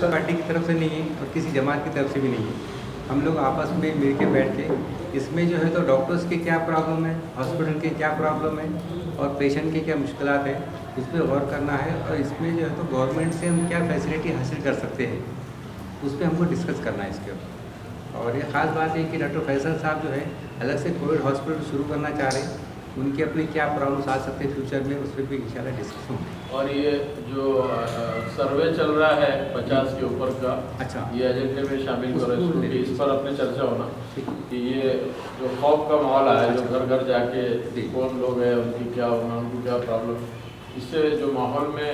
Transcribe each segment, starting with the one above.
Party की तरफ से नहीं है और किसी जमात की तरफ से भी नहीं है। हम लोग आपस में मिल के बैठ के इसमें जो है तो डॉक्टर्स के क्या प्रॉब्लम है, हॉस्पिटल के क्या प्रॉब्लम है और पेशेंट के क्या मुश्किलात है, इस पर गौर करना है और इसमें जो है तो गवर्नमेंट से हम क्या फैसिलिटी हासिल कर सकते हैं उस पर हमको डिस्कस करना है इसके ऊपर। और ये ख़ास बात है कि डॉक्टर फैसल साहब जो है अलग से कोविड हॉस्पिटल शुरू करना चाह रहे हैं, उनकी अपनी क्या प्रॉब्लम्स आ सकते हैं फ्यूचर में, उस पर भी इंशाल्लाह डिस्कस होंगे। और ये जो सर्वे चल रहा है 50 के ऊपर का, अच्छा, ये एजेंडे में शामिल करो कि इस पर अपने चर्चा होना कि ये जो खौफ का माहौल आया, जो घर घर जाके कौन लोग हैं, उनकी क्या होना, उनकी क्या प्रॉब्लम, इससे जो माहौल में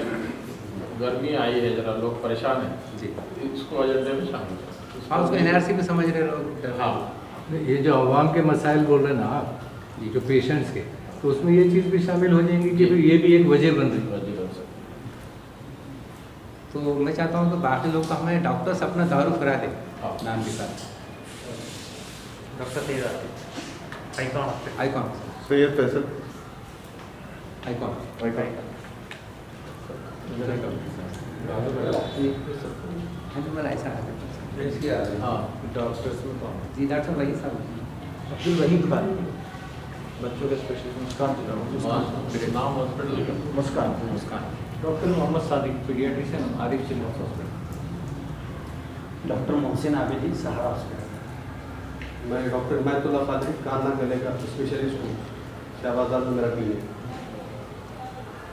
गर्मी आई है, जरा लोग परेशान हैं जी, इसको एजेंडे में शामिल करो। हाँ, उसको NRC में समझ रहे लोग। हाँ, ये जो अवाम के मसाइल बोल रहे हैं ना आप, जो पेशेंट्स के, तो उसमें ये चीज़ भी शामिल हो जाएंगी कि फिर ये भी एक वजह बन रही है। तो मैं चाहता हूँ कि बाकी लोग का हमारे डॉक्टर्स अपना तारुफ करा दें नाम के साथ। डॉक्टर तेज आइकॉन सैयद फैसल आइकॉन ऐसा हाँ, डॉक्टर्स में कौन? जी डॉक्टर वही साहब, अब्दुल वहीद खान, बच्चों के स्पेशलिस्ट मुस्कान नाम हॉस्पिटल का Muskan. Doctor Mohammad Sadiq, paediatrician, Arif children's hospital. Doctor Mohsin Abidi, Sahara hospital. मैं डॉक्टर इमायतुल्लाह कादरी, कान नाक गले का स्पेशलिस्ट हूँ, शहबाजाद में मेरा क्लिनिक।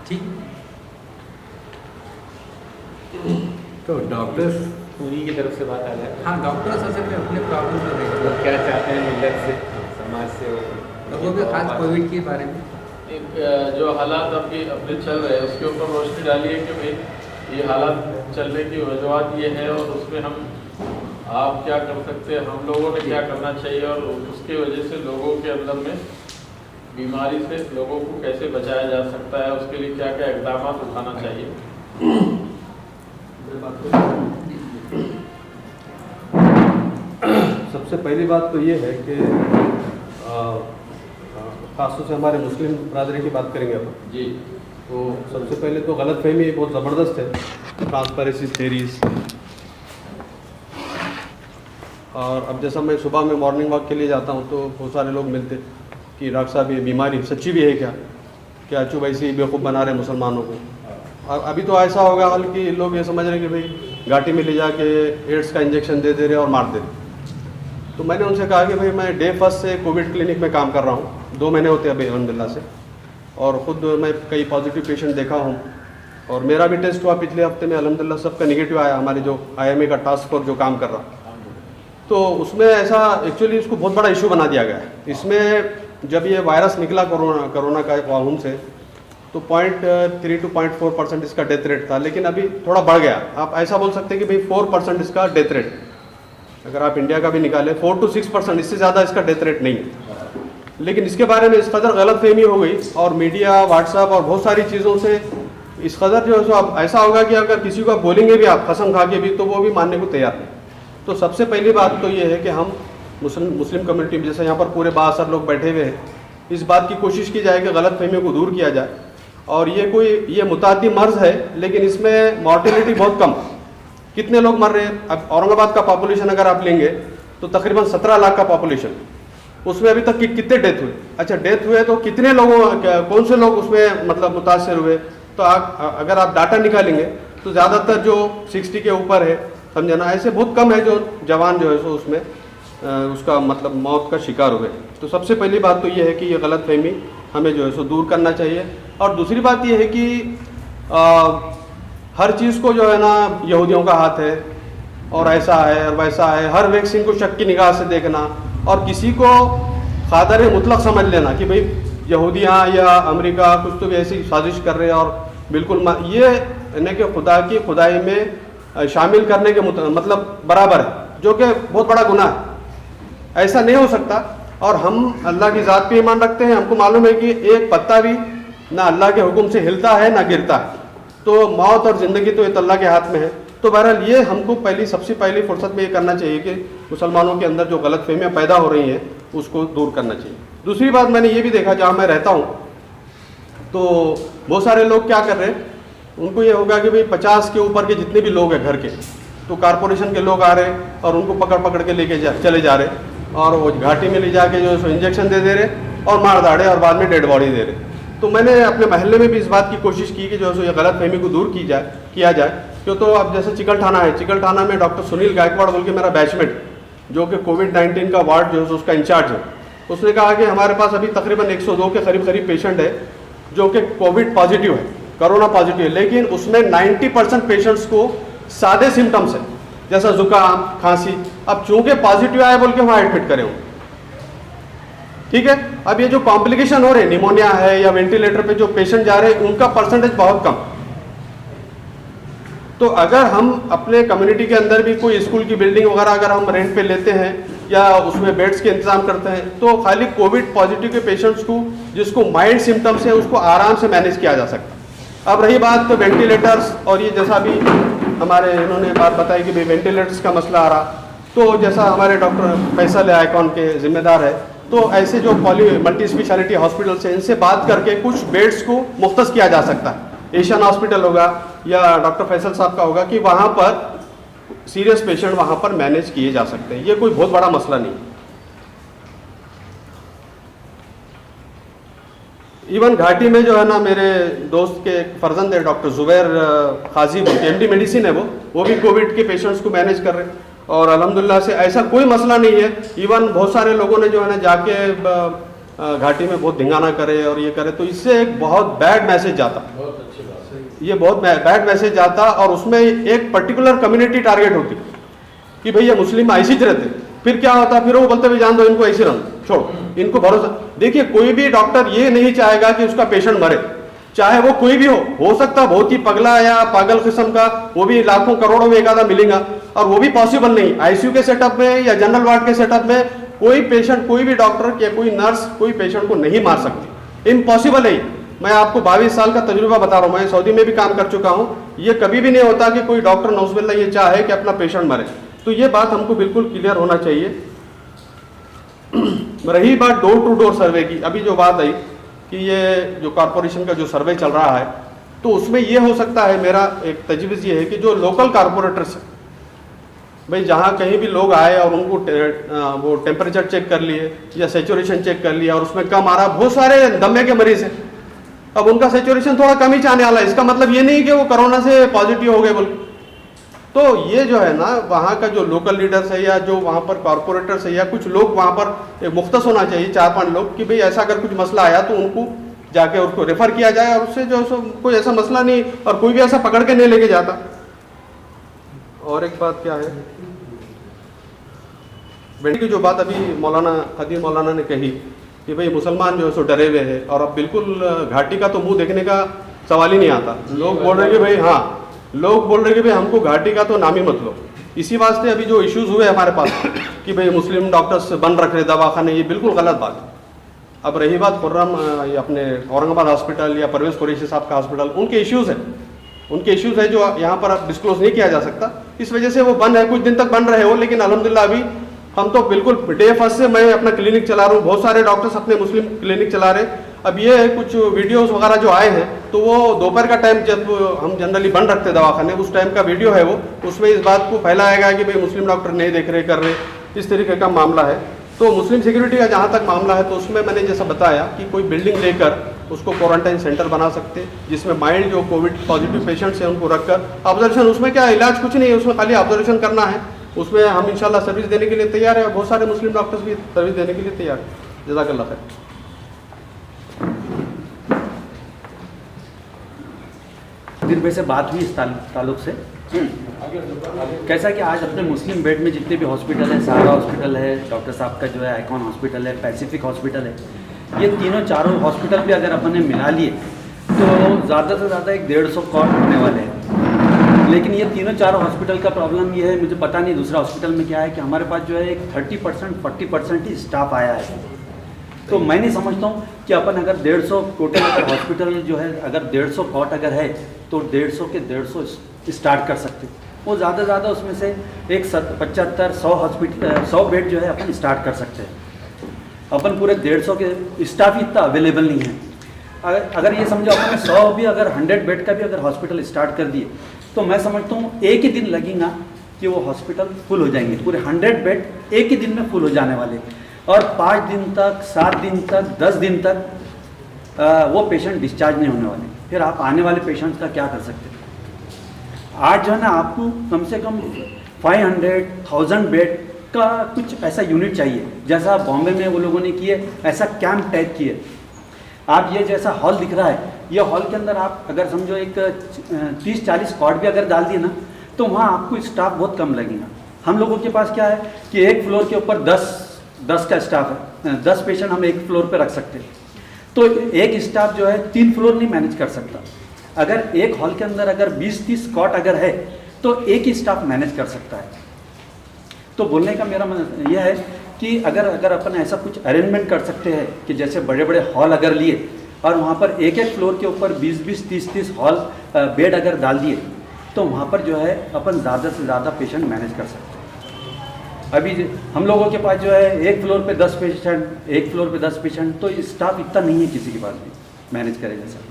ठीक। तो डॉक्टर्स उन्हीं की तरफ से बात आ जाए। हाँ, डॉक्टर्स असल में अपने प्रॉब्लम जो है वो क्या चाहते हैं मिलत से, समाज से, लोगों के खास कोविड के बारे में एक जो हालात अभी अपने चल रहे हैं उसके ऊपर रोशनी डालिए कि भाई ये हालात चलने की वजूहत ये है और उसमें हम आप क्या कर सकते हैं, हम लोगों ने क्या करना चाहिए और उसकी वजह से लोगों के अंदर में बीमारी से लोगों को कैसे बचाया जा सकता है, उसके लिए क्या क्या इकदाम उठाना चाहिए। सबसे पहली बात तो ये है कि खासतौर से हमारे मुस्लिम बरादरी की बात करेंगे अपन जी। तो सबसे पहले तो गलत फहमी बहुत ज़बरदस्त है ट्रांसपेरेंसी थेरीज। और अब जैसा मैं सुबह में मॉर्निंग वॉक के लिए जाता हूँ तो बहुत सारे लोग मिलते कि डॉक्टर साहब ये बीमारी सच्ची भी है क्या अचू भाई से बेवकूफ़ बना रहे मुसलमानों को। और अभी तो ऐसा होगा हाल कि लोग ये समझ रहे हैं कि भाई घाटी में ले जाके एड्स का इंजेक्शन दे रहे और मार दे रहे। तो मैंने उनसे कहा कि भाई मैं डे फर्स्ट से कोविड क्लिनिक में काम कर रहा हूँ, 2 महीने होते हैं अभी अल्हम्दुलिल्लाह से, और ख़ुद मैं कई पॉजिटिव पेशेंट देखा हूँ और मेरा भी टेस्ट हुआ पिछले हफ्ते में, अल्हम्दुलिल्लाह सबका नेगेटिव आया। हमारे जो IMA का टास्क फोर्स जो काम कर रहा, तो उसमें ऐसा एक्चुअली इसको बहुत बड़ा इशू बना दिया गया है। इसमें जब ये वायरस निकला कोरोना का वाहून से, तो 0.3 to 0.4% इसका डेथ रेट था, लेकिन अभी थोड़ा बढ़ गया। आप ऐसा बोल सकते हैं कि भाई 4% इसका डेथ रेट, अगर आप इंडिया का भी निकालें 4 to 6%, इससे ज़्यादा इसका डेथ रेट नहीं है। लेकिन इसके बारे में इस कदर गलत फहमी हो गई और मीडिया, व्हाट्सएप और बहुत सारी चीज़ों से इस कदर जो है सो अब ऐसा होगा कि अगर किसी को आप बोलेंगे भी, आप कसम खा के भी, तो वो भी मानने को तैयार नहीं। तो सबसे पहली बात तो ये है कि हम मुस्लिम कम्युनिटी में, जैसे यहाँ पर पूरे 72 लोग बैठे हुए हैं, इस बात की कोशिश की जाए कि गलत फहमियों को दूर किया जाए। और ये मुतादी मर्ज है, लेकिन इसमें मॉर्टेलिटी बहुत कम। कितने लोग मर रहे हैं? अब औरंगाबाद का पॉपुलेशन अगर आप लेंगे तो तकरीबन 17 लाख का पॉपुलेशन, उसमें अभी तक कितने डेथ हुए? अच्छा, डेथ हुए तो कितने लोगों, कौन से लोग उसमें मतलब मुतासर हुए? तो अगर आप डाटा निकालेंगे तो ज़्यादातर जो 60 के ऊपर है, समझे ना, ऐसे बहुत कम है जो जवान जो है सो उसमें उसका मतलब मौत का शिकार हुए। तो सबसे पहली बात तो ये है कि ये गलत फहमी हमें जो है सो दूर करना चाहिए। और दूसरी बात ये है कि हर चीज़ को जो है ना यहूदियों का हाथ है और ऐसा है और वैसा है, हर वैक्सीन को शक की निगाह से देखना और किसी को खादर मुतलक समझ लेना कि भाई यहूदियाँ या अमेरिका कुछ तो भी ऐसी साजिश कर रहे हैं और बिल्कुल ये यानी कि खुदा की खुदाई में शामिल करने के मतलब बराबर है, जो कि बहुत बड़ा गुनाह है। ऐसा नहीं हो सकता। और हम अल्लाह की ज़ात पे ईमान रखते हैं। हमको मालूम है कि एक पत्ता भी ना अल्लाह के हुक्म से हिलता है ना गिरता है, तो मौत और ज़िंदगी तो अल्लाह के हाथ में है। तो बहरहाल ये हमको सबसे पहली फुर्सत में ये करना चाहिए कि मुसलमानों के अंदर जो गलत फहमियाँ पैदा हो रही हैं उसको दूर करना चाहिए। दूसरी बात मैंने ये भी देखा, जहाँ मैं रहता हूँ तो बहुत सारे लोग क्या कर रहे हैं, उनको ये होगा कि भाई 50 के ऊपर के जितने भी लोग हैं घर के, तो कारपोरेशन के लोग आ रहे और उनको पकड़ पकड़ के लेके चले जा रहे और वो घाटी में ले जाके जो है इंजेक्शन दे दे रहे और मार दाड़े और बाद में डेड बॉडी दे रहे। तो मैंने अपने महल्ले में भी इस बात की कोशिश की कि जो है ये गलत फहमी को दूर किया जाए। क्यों तो अब जैसे चिकलठाना है, चिकलठाना में डॉक्टर सुनील गायकवाड़ बोल के मेरा बैचमेट जो कि कोविड-19 का वार्ड जो है उसका इंचार्ज है, उसने कहा कि हमारे पास अभी तकरीबन 102 के करीब पेशेंट है जो कि कोविड पॉजिटिव है, कोरोना पॉजिटिव है, लेकिन उसमें 90% पेशेंट्स को सादे सिम्टम्स है जैसा जुकाम खांसी। अब चूंकि पॉजिटिव आए बोल के वहाँ एडमिट करे हो, ठीक है। अब ये जो कॉम्प्लिकेशन हो रहे हैं, निमोनिया है या वेंटिलेटर पे जो पेशेंट जा रहे हैं, उनका परसेंटेज बहुत कम। तो अगर हम अपने कम्युनिटी के अंदर भी कोई स्कूल की बिल्डिंग वगैरह अगर हम रेंट पे लेते हैं या उसमें बेड्स के इंतजाम करते हैं तो खाली कोविड पॉजिटिव के पेशेंट्स को जिसको माइल्ड सिम्टम्स है उसको आराम से मैनेज किया जा सकता है। अब रही बात तो वेंटिलेटर्स और ये जैसा भी हमारे इन्होंने बात बताई कि भाई वेंटिलेटर्स का मसला आ रहा, तो जैसा हमारे डॉक्टर फैसल आइकॉन के जिम्मेदार है, तो ऐसे जो मल्टी स्पेशलिटी हॉस्पिटल्स हैं इनसे बात करके कुछ बेड्स को मुख्तस किया जा सकता है। एशियन हॉस्पिटल होगा या डॉक्टर फैसल साहब का होगा कि वहाँ पर सीरियस पेशेंट वहाँ पर मैनेज किए जा सकते हैं। ये कोई बहुत बड़ा मसला नहीं। इवन घाटी में जो है ना, मेरे दोस्त के फर्जंद है डॉक्टर जुबैर खाजी एमडी मेडिसिन है, वो भी कोविड के पेशेंट्स को मैनेज कर रहे हैं और अल्हम्दुलिल्लाह से ऐसा कोई मसला नहीं है। इवन बहुत सारे लोगों ने जो है ना जाके घाटी में बहुत धिंगाना करे और ये करे, तो इससे एक बहुत बैड मैसेज जाता, ये बहुत बैड मैसेज जाता और उसमें एक पर्टिकुलर कम्युनिटी टारगेट होती कि भैया मुस्लिम ऐसे ही रहते। फिर क्या होता, फिर वो बोलते भी जान दो इनको ऐसे रन छोड़, इनको भरोसा। देखिए कोई भी डॉक्टर ये नहीं चाहेगा कि उसका पेशेंट मरे, चाहे वो कोई भी हो सकता बहुत ही पगला या पागल किस्म का, वो भी लाखों करोड़ों में एक आधा मिलेगा और वो भी पॉसिबल नहीं। आईसीयू के सेटअप में या जनरल वार्ड के सेटअप में कोई पेशेंट, कोई भी डॉक्टर या कोई नर्स कोई पेशेंट को नहीं मार सकती, इम्पॉसिबल है। मैं आपको 22 साल का तजुर्बा बता रहा हूँ, मैं सऊदी में भी काम कर चुका हूँ। ये कभी भी नहीं होता कि कोई डॉक्टर नौज़बिल्लाह ये चाहे कि अपना पेशेंट मरे, तो ये बात हमको बिल्कुल क्लियर होना चाहिए। रही बात डोर टू डोर सर्वे की, अभी जो बात आई कि ये जो कॉरपोरेशन का जो सर्वे चल रहा है, तो उसमें ये हो सकता है, मेरा एक तजवीज़ ये है कि जो लोकल कॉरपोरेटर्स है भाई, जहाँ कहीं भी लोग आए और उनको वो टेम्परेचर चेक कर लिए या सेचुरेशन चेक कर लिया और उसमें कम आ रहा, बहुत सारे दमे के मरीज हैं, अब उनका सेचुरेशन थोड़ा कम ही चाहने वाला है, इसका मतलब ये नहीं कि वो कोरोना से पॉजिटिव हो गए बोल। तो ये जो है ना, वहाँ का जो लोकल लीडर्स है या जो वहाँ पर कॉरपोरेटर्स है या कुछ लोग वहाँ पर एक मुख्तस होना चाहिए, 4-5 लोग, कि भाई ऐसा अगर कुछ मसला आया तो उनको जाके उसको रेफर किया जाए और उससे जो कोई ऐसा मसला नहीं और कोई भी ऐसा पकड़ के नहीं लेके जाता। और एक बात क्या है, बेटी की जो बात अभी मौलाना खदीर मौलाना ने कही कि भाई मुसलमान जो है सो डरे हुए हैं, और अब बिल्कुल घाटी का तो मुंह देखने का सवाल ही नहीं आता। लोग बोल रहे कि भाई, हाँ लोग बोल रहे कि भाई हमको घाटी का तो नाम ही मत लो। इसी वास्ते अभी जो इश्यूज हुए हमारे पास कि भाई मुस्लिम डॉक्टर्स बंद रख रहे दवाखाने, ये बिल्कुल गलत बात है। अब रही बात खुर्रम अपने औरंगाबाद हॉस्पिटल या परवेज कुरैशी साहब का हॉस्पिटल, उनके इश्यूज़ हैं, उनके इश्यूज है जो यहाँ पर अब डिस्क्लोज नहीं किया जा सकता, इस वजह से वो बंद है, कुछ दिन तक बंद रहे हो। लेकिन अल्हम्दुलिल्लाह अभी हम तो बिल्कुल डे फर्स्ट से मैं अपना क्लिनिक चला रहा हूँ, बहुत सारे डॉक्टर्स अपने मुस्लिम क्लिनिक चला रहे। अब ये कुछ वीडियोस वगैरह जो आए हैं, तो वो दोपहर का टाइम जब हम जनरली बंद रखते दवाखाने, उस टाइम का वीडियो है वो, उसमें इस बात को फैलाया गया कि भाई मुस्लिम डॉक्टर नहीं देख रहे, कर रहे, इस तरीके का मामला है। तो मुस्लिम सिक्योरिटी का जहाँ तक मामला है, तो उसमें मैंने जैसा बताया कि कोई बिल्डिंग लेकर उसको क्वारंटाइन सेंटर बना सकते, जिसमें माइल्ड जो कोविड पॉजिटिव पेशेंट्स हैं उनको रखकर ऑब्जर्वेशन, उसमें क्या इलाज कुछ नहीं है, उसमें खाली ऑब्जर्वेशन करना है, उसमें हम इंशाल्लाह सर्विस देने के लिए तैयार है और बहुत सारे मुस्लिम डॉक्टर्स भी सर्विस देने के लिए तैयार है। जज़ाकल्लाह खैर। दिन भाई से बात हुई इस ताल्लुक से, कैसा कि आज अपने मुस्लिम बेड में जितने भी हॉस्पिटल है, सहारा हॉस्पिटल है, डॉक्टर साहब का जो है आइकॉन हॉस्पिटल है, पैसिफिक हॉस्पिटल है, ये तीनों चारों हॉस्पिटल भी अगर अपन ने मिला लिए तो ज़्यादा से ज़्यादा 150 कॉट होने वाले हैं। लेकिन ये तीनों चारों हॉस्पिटल का प्रॉब्लम ये है, मुझे पता नहीं दूसरा हॉस्पिटल में क्या है, कि हमारे पास जो है एक 30% 40% ही स्टाफ आया है। तो मैं नहीं समझता हूँ कि अपन अगर 150 टोटल अगर हॉस्पिटल जो है अगर 150 कॉट अगर है तो 150 के 150 स्टार्ट कर सकते, वो ज़्यादा ज़्यादा उसमें से एक 75-100 हॉस्पिटल 100 बेड जो है अपन स्टार्ट कर सकते हैं। अपन पूरे 150 के स्टाफ ही इतना अवेलेबल नहीं है। अगर ये समझो अपन 100 भी अगर 100 बेड का भी अगर हॉस्पिटल स्टार्ट कर दिए तो मैं समझता हूँ एक ही दिन लगेगा कि वो हॉस्पिटल फुल हो जाएंगे, पूरे 100 बेड एक ही दिन में फुल हो जाने वाले, और 5 दिन तक, 7 दिन तक, 10 दिन तक वो पेशेंट डिस्चार्ज नहीं होने वाले। फिर आप आने वाले पेशेंट्स का क्या कर सकते हैं? आज जो है ना आपको कम से कम 500,000 बेड का कुछ ऐसा यूनिट चाहिए, जैसा बॉम्बे में वो लोगों ने किए, ऐसा कैंप टाइप किए। आप ये जैसा हॉल दिख रहा है, ये हॉल के अंदर आप अगर समझो एक 30-40 कॉट भी अगर डाल दिए ना, तो वहाँ आपको स्टाफ बहुत कम लगेगा। हम लोगों के पास क्या है कि एक फ्लोर के ऊपर 10 का स्टाफ है, 10 पेशेंट हम एक फ्लोर पे रख सकते हैं। तो एक स्टाफ जो है 3 फ्लोर नहीं मैनेज कर सकता। अगर एक हॉल के अंदर अगर 20-30 कॉट अगर है तो एक ही स्टाफ मैनेज कर सकता है। तो बोलने का मेरा यह है कि अगर अपन ऐसा कुछ अरेंजमेंट कर सकते हैं कि जैसे बड़े बड़े हॉल अगर लिए और वहाँ पर एक फ्लोर के ऊपर 20-20, 30-30 हॉल बेड अगर डाल दिए, तो वहाँ पर जो है अपन ज़्यादा से ज़्यादा पेशेंट मैनेज कर सकते हैं। अभी हम लोगों के पास जो है एक फ्लोर पे 10 पेशेंट, एक फ्लोर पे 10 पेशेंट, तो स्टाफ इतना नहीं है किसी के पास भी मैनेज करेगा सर।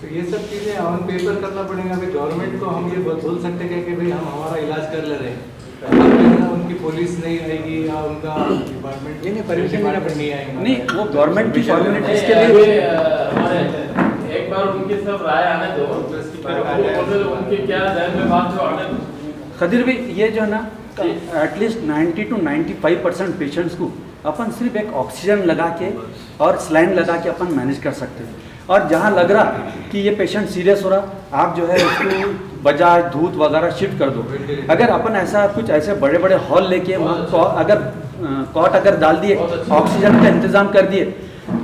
तो ये सब चीज़ें ऑन पेपर करना पड़ेगा। अभी गवर्नमेंट को हम ये बोल सकते हैं कि भाई हम हमारा इलाज कर ले रहे हैं, उनकी पुलिस नहीं आएगी या उनका डिपार्टमेंट नहीं परमिशन नहीं आएगा। नहीं, वो गवर्नमेंट की फॉर्मेलिटीज के लिए एक बार उनकी सब राय आने दो, उनके क्या ध्यान में बात जो आने दो। खदीर भाई, ये जो है ना एटलीस्ट 90 to 95% पेशेंट्स को अपन सिर्फ एक ऑक्सीजन लगा के और स्लाइन लगा के अपन मैनेज कर सकते हैं। और जहाँ लग रहा कि ये पेशेंट सीरियस हो रहा, आप जो है उसको बजाय दूध वगैरह शिफ्ट कर दो। अगर अपन ऐसा कुछ ऐसे बड़े बड़े हॉल लेके अगर कॉट अगर डाल दिए, ऑक्सीजन का इंतजाम कर दिए,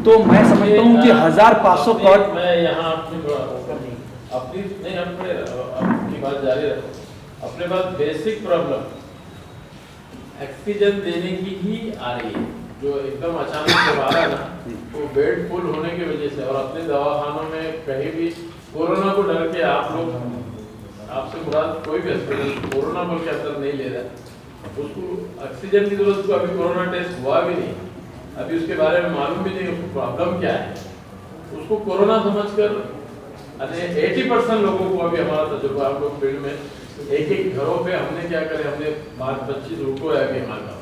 तो मैं समझता हूँ कि 1500 कॉट। मैं यहाँ अपनी नहीं अपनी बात जारी रखो। अपने पास बेसिक प्रॉब्लम ऑक्सीजन देने की ही आ रही है, जो एकदम अचानक जब आ रहा है ना, तो बेड फुल होने की वजह से। और अपने दवाखानों में कहीं भी कोरोना को डर के आप लोग, आपसे मुराद कोई भी हॉस्पिटल कोरोना बोल के अंदर नहीं ले रहा, उसको ऑक्सीजन की जरूरत को अभी कोरोना टेस्ट हुआ भी नहीं, अभी उसके बारे में मालूम भी नहीं उसको प्रॉब्लम क्या है, उसको कोरोना समझकर 80% लोगों को अभी हमारा तजुर्बा हम लोग फील्ड में एक घरों पे हमने क्या करे, हमने 25 ऑटो है अभी हमारे पास,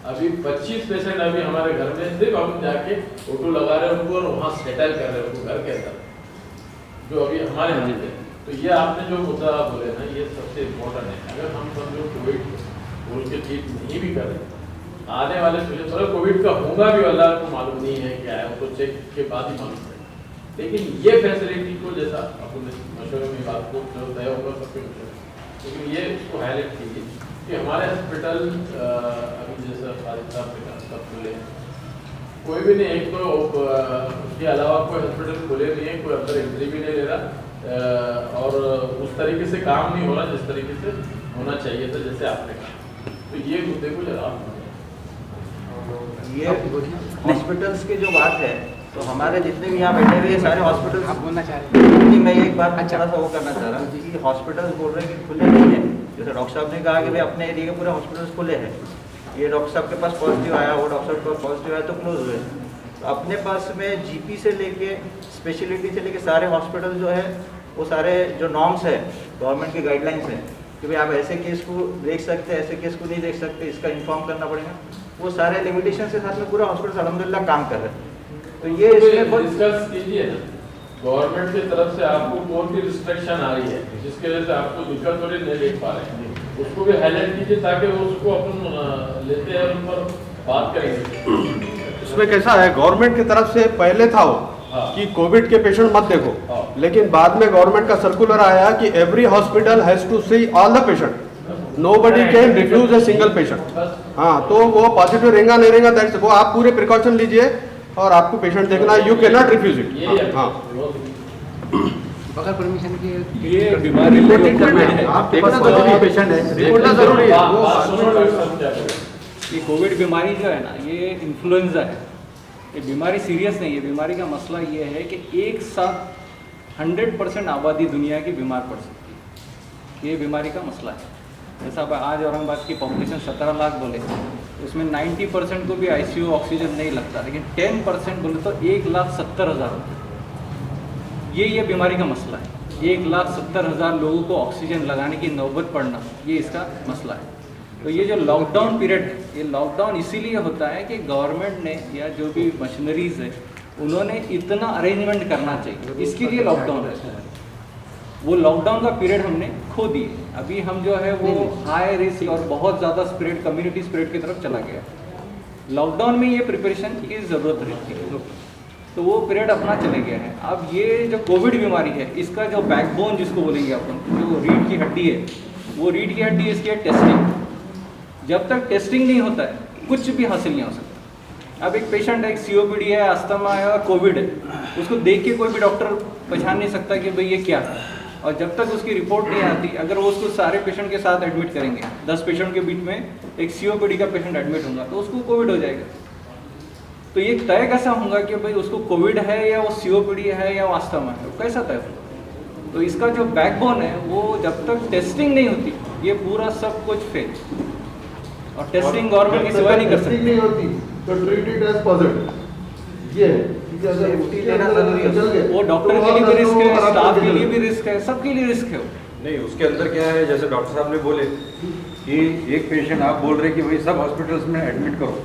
अभी 25 पेशेंट अभी हमारे घर में सिर्फ हम जाके ऑटो लगा रहे हैं उनको और वहाँ सेटल कर रहे हैं उनको घर के अंदर, जो अभी हमारे यहाँ पे। तो ये आपने जो मुद्दा बोले ना, ये सबसे इम्पोर्टेंट है। अगर हम समझो कोविड बोल के ठीक नहीं भी करें, आने वाले फ्यूचर कोविड का होगा भी, अल्लाह को मालूम नहीं है क्या है, उसको चेक के बाद ही मालूम पड़ेगा। लेकिन ये फैसिलिटी को जैसा अपने मशवरे में बात को जो तय होगा सबके मशवरे, लेकिन ये उसको हाईलाइट कीजिए कि हमारे हॉस्पिटल अभी जैसा फारिद साहब ने कहा सब खुले हैं, कोई भी नहीं, एक तो उसके अलावा कोई हॉस्पिटल खुले नहीं है, कोई अंदर एंट्री भी नहीं ले रहा, और उस तरीके से काम नहीं हो रहा जिस तरीके से होना चाहिए था, जैसे आपने कहा। तो ये मुद्दे को जरा ये हॉस्पिटल्स की जो बात है, तो हमारे जितने भी यहाँ बैठे हुए सारे हॉस्पिटल्स, आप बोलना चाह रहे हैं? मैं एक बात थोड़ा सा वो करना चाह रहा हूँ कि हॉस्पिटल्स बोल रहे हैं कि खुले नहीं है। जैसे डॉक्टर साहब ने कहा कि भाई अपने एरिया के पूरे हॉस्पिटल्स खुले हैं, ये डॉक्टर साहब के पास पॉजिटिव आया, वो डॉक्टर साहब के पास पॉजिटिव आया तो क्लोज हुए। तो अपने पास में जीपी से लेके स्पेशलिटी से लेके सारे हॉस्पिटल जो है, वो सारे जो नॉर्म्स है, गवर्नमेंट की गाइडलाइंस है कि भाई आप ऐसे केस को देख सकते हैं, ऐसे केस को नहीं देख सकते, इसका इन्फॉर्म करना पड़ेगा, वो सारे लिमिटेशन के साथ में पूरा हॉस्पिटल अल्हम्दुलिल्लाह काम कर रहे हैं। तो ये इसमें बहुत डिस्कस कीजिए ना, गवर्नमेंट की तरफ से आपको कौन सी रिस्ट्रिक्शन आ रही है जिसके वजह से आपको दिक्कत हो रही नहीं देख पा रहे हैं, उसको भी हाईलाइट कीजिए ताकि वो उसको अपन लेते हैं उन पर बात करेंगे। इसमें कैसा है, गवर्नमेंट की तरफ से पहले था वो कि कोविड के पेशेंट मत देखो, लेकिन बाद में गवर्नमेंट का सर्कुलर आया कि every hospital has to see all the patient, nobody can refuse a single patient. हाँ, तो वो पॉजिटिव रहेगा नहीं रहेगा दैट्स, वो आप पूरे प्रिकॉशन लीजिए और आपको पेशेंट देखना, you can not refuse it. हाँ, बगैर परमिशन के ये बीमारी रिलेटेड है, आप देखना तो पेशेंट है, रिपोर्ट जरूरी है। ये कोविड बीमारी जो है ना, ये इन्फ्लुएंजा है, ये बीमारी सीरियस नहीं है। बीमारी का मसला ये है कि एक साथ 100% आबादी दुनिया की बीमार पड़ सकती है, ये बीमारी का मसला है। जैसा आज औरंगाबाद की पॉपुलेशन 17 लाख बोले, उसमें 90% को भी आईसीयू ऑक्सीजन नहीं लगता, लेकिन 10% बोले तो 1,70,000 ये बीमारी का मसला है। 1,70,000 लोगों को ऑक्सीजन लगाने की नौबत पड़ना, ये इसका मसला है। तो ये जो लॉकडाउन पीरियड है, ये लॉकडाउन इसीलिए होता है कि गवर्नमेंट ने या जो भी मशीनरीज है उन्होंने इतना अरेंजमेंट करना चाहिए, इसके लिए लॉकडाउन है। वो लॉकडाउन का पीरियड हमने खो दिए। अभी हम जो है वो हाई रिस्क और बहुत ज़्यादा स्प्रेड, कम्युनिटी स्प्रेड की तरफ चला गया। लॉकडाउन में ये प्रिपरेशन की ज़रूरत रहती है, तो वो पीरियड अपना चले गया है। अब ये जो कोविड बीमारी है, इसका जो बैकबोन जिसको बोलेंगे अपन, जो रीढ़ की हड्डी है, वो रीढ़ की हड्डी इसकी है टेस्टिंग। जब तक टेस्टिंग नहीं होता है कुछ भी हासिल नहीं हो सकता। अब एक पेशेंट है, एक COPD है, अस्थमा है और कोविड है, उसको देख के कोई भी डॉक्टर पहचान नहीं सकता कि भाई ये क्या है। और जब तक उसकी रिपोर्ट नहीं आती, अगर वो उसको सारे पेशेंट के साथ एडमिट करेंगे, 10 पेशेंट के बीच में एक COPD का पेशेंट एडमिट होगा तो उसको कोविड हो जाएगा। तो ये तय कैसा होगा कि भाई उसको कोविड है या वो COPD है या वो अस्थमा है, वो कैसा तय होगा? तो इसका जो बैकबोन है वो जब तक टेस्टिंग नहीं होती, ये पूरा सब कुछ फेल। और टेस्टिंग गवर्नमेंट की सिवा नहीं कर सकती। नहीं होती तो ट्रीट इट एज पॉजिटिव। ये वो डॉक्टर के लिए भी रिस्क है, स्टाफ के लिए भी रिस्क है, सबके लिए रिस्क है। नहीं, उसके अंदर क्या है, जैसे डॉक्टर साहब ने बोले कि एक पेशेंट, आप बोल रहे कि भाई सब हॉस्पिटल्स में एडमिट करो।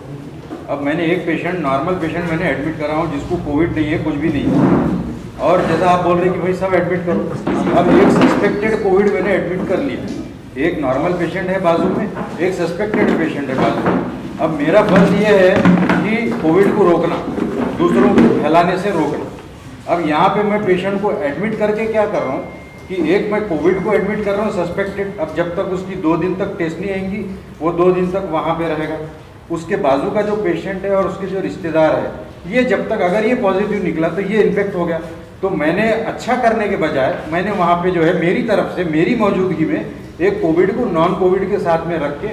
अब मैंने एक पेशेंट, नॉर्मल पेशेंट मैंने एडमिट करा हूँ जिसको कोविड नहीं है, कुछ भी नहीं है, और जैसा आप बोल रहे कि भाई सब एडमिट करो। अब एक सस्पेक्टेड कोविड मैंने एडमिट कर लिया, एक नॉर्मल पेशेंट है बाजू में, एक सस्पेक्टेड पेशेंट है बाजू में। अब मेरा फर्ज ये है कि कोविड को रोकना, दूसरों को फैलाने से रोकना। अब यहाँ पे मैं पेशेंट को एडमिट करके क्या कर रहा हूँ कि एक मैं कोविड को एडमिट कर रहा हूँ सस्पेक्टेड। अब जब तक उसकी 2 दिन तक टेस्ट नहीं आएंगी, वो 2 दिन तक वहाँ पे रहेगा। उसके बाजू का जो पेशेंट है और उसके जो रिश्तेदार है, ये जब तक अगर ये पॉजिटिव निकला तो ये इन्फेक्ट हो गया। तो मैंने अच्छा करने के बजाय मैंने वहाँ पे जो है मेरी तरफ से, मेरी मौजूदगी में एक कोविड को नॉन कोविड के साथ में रख के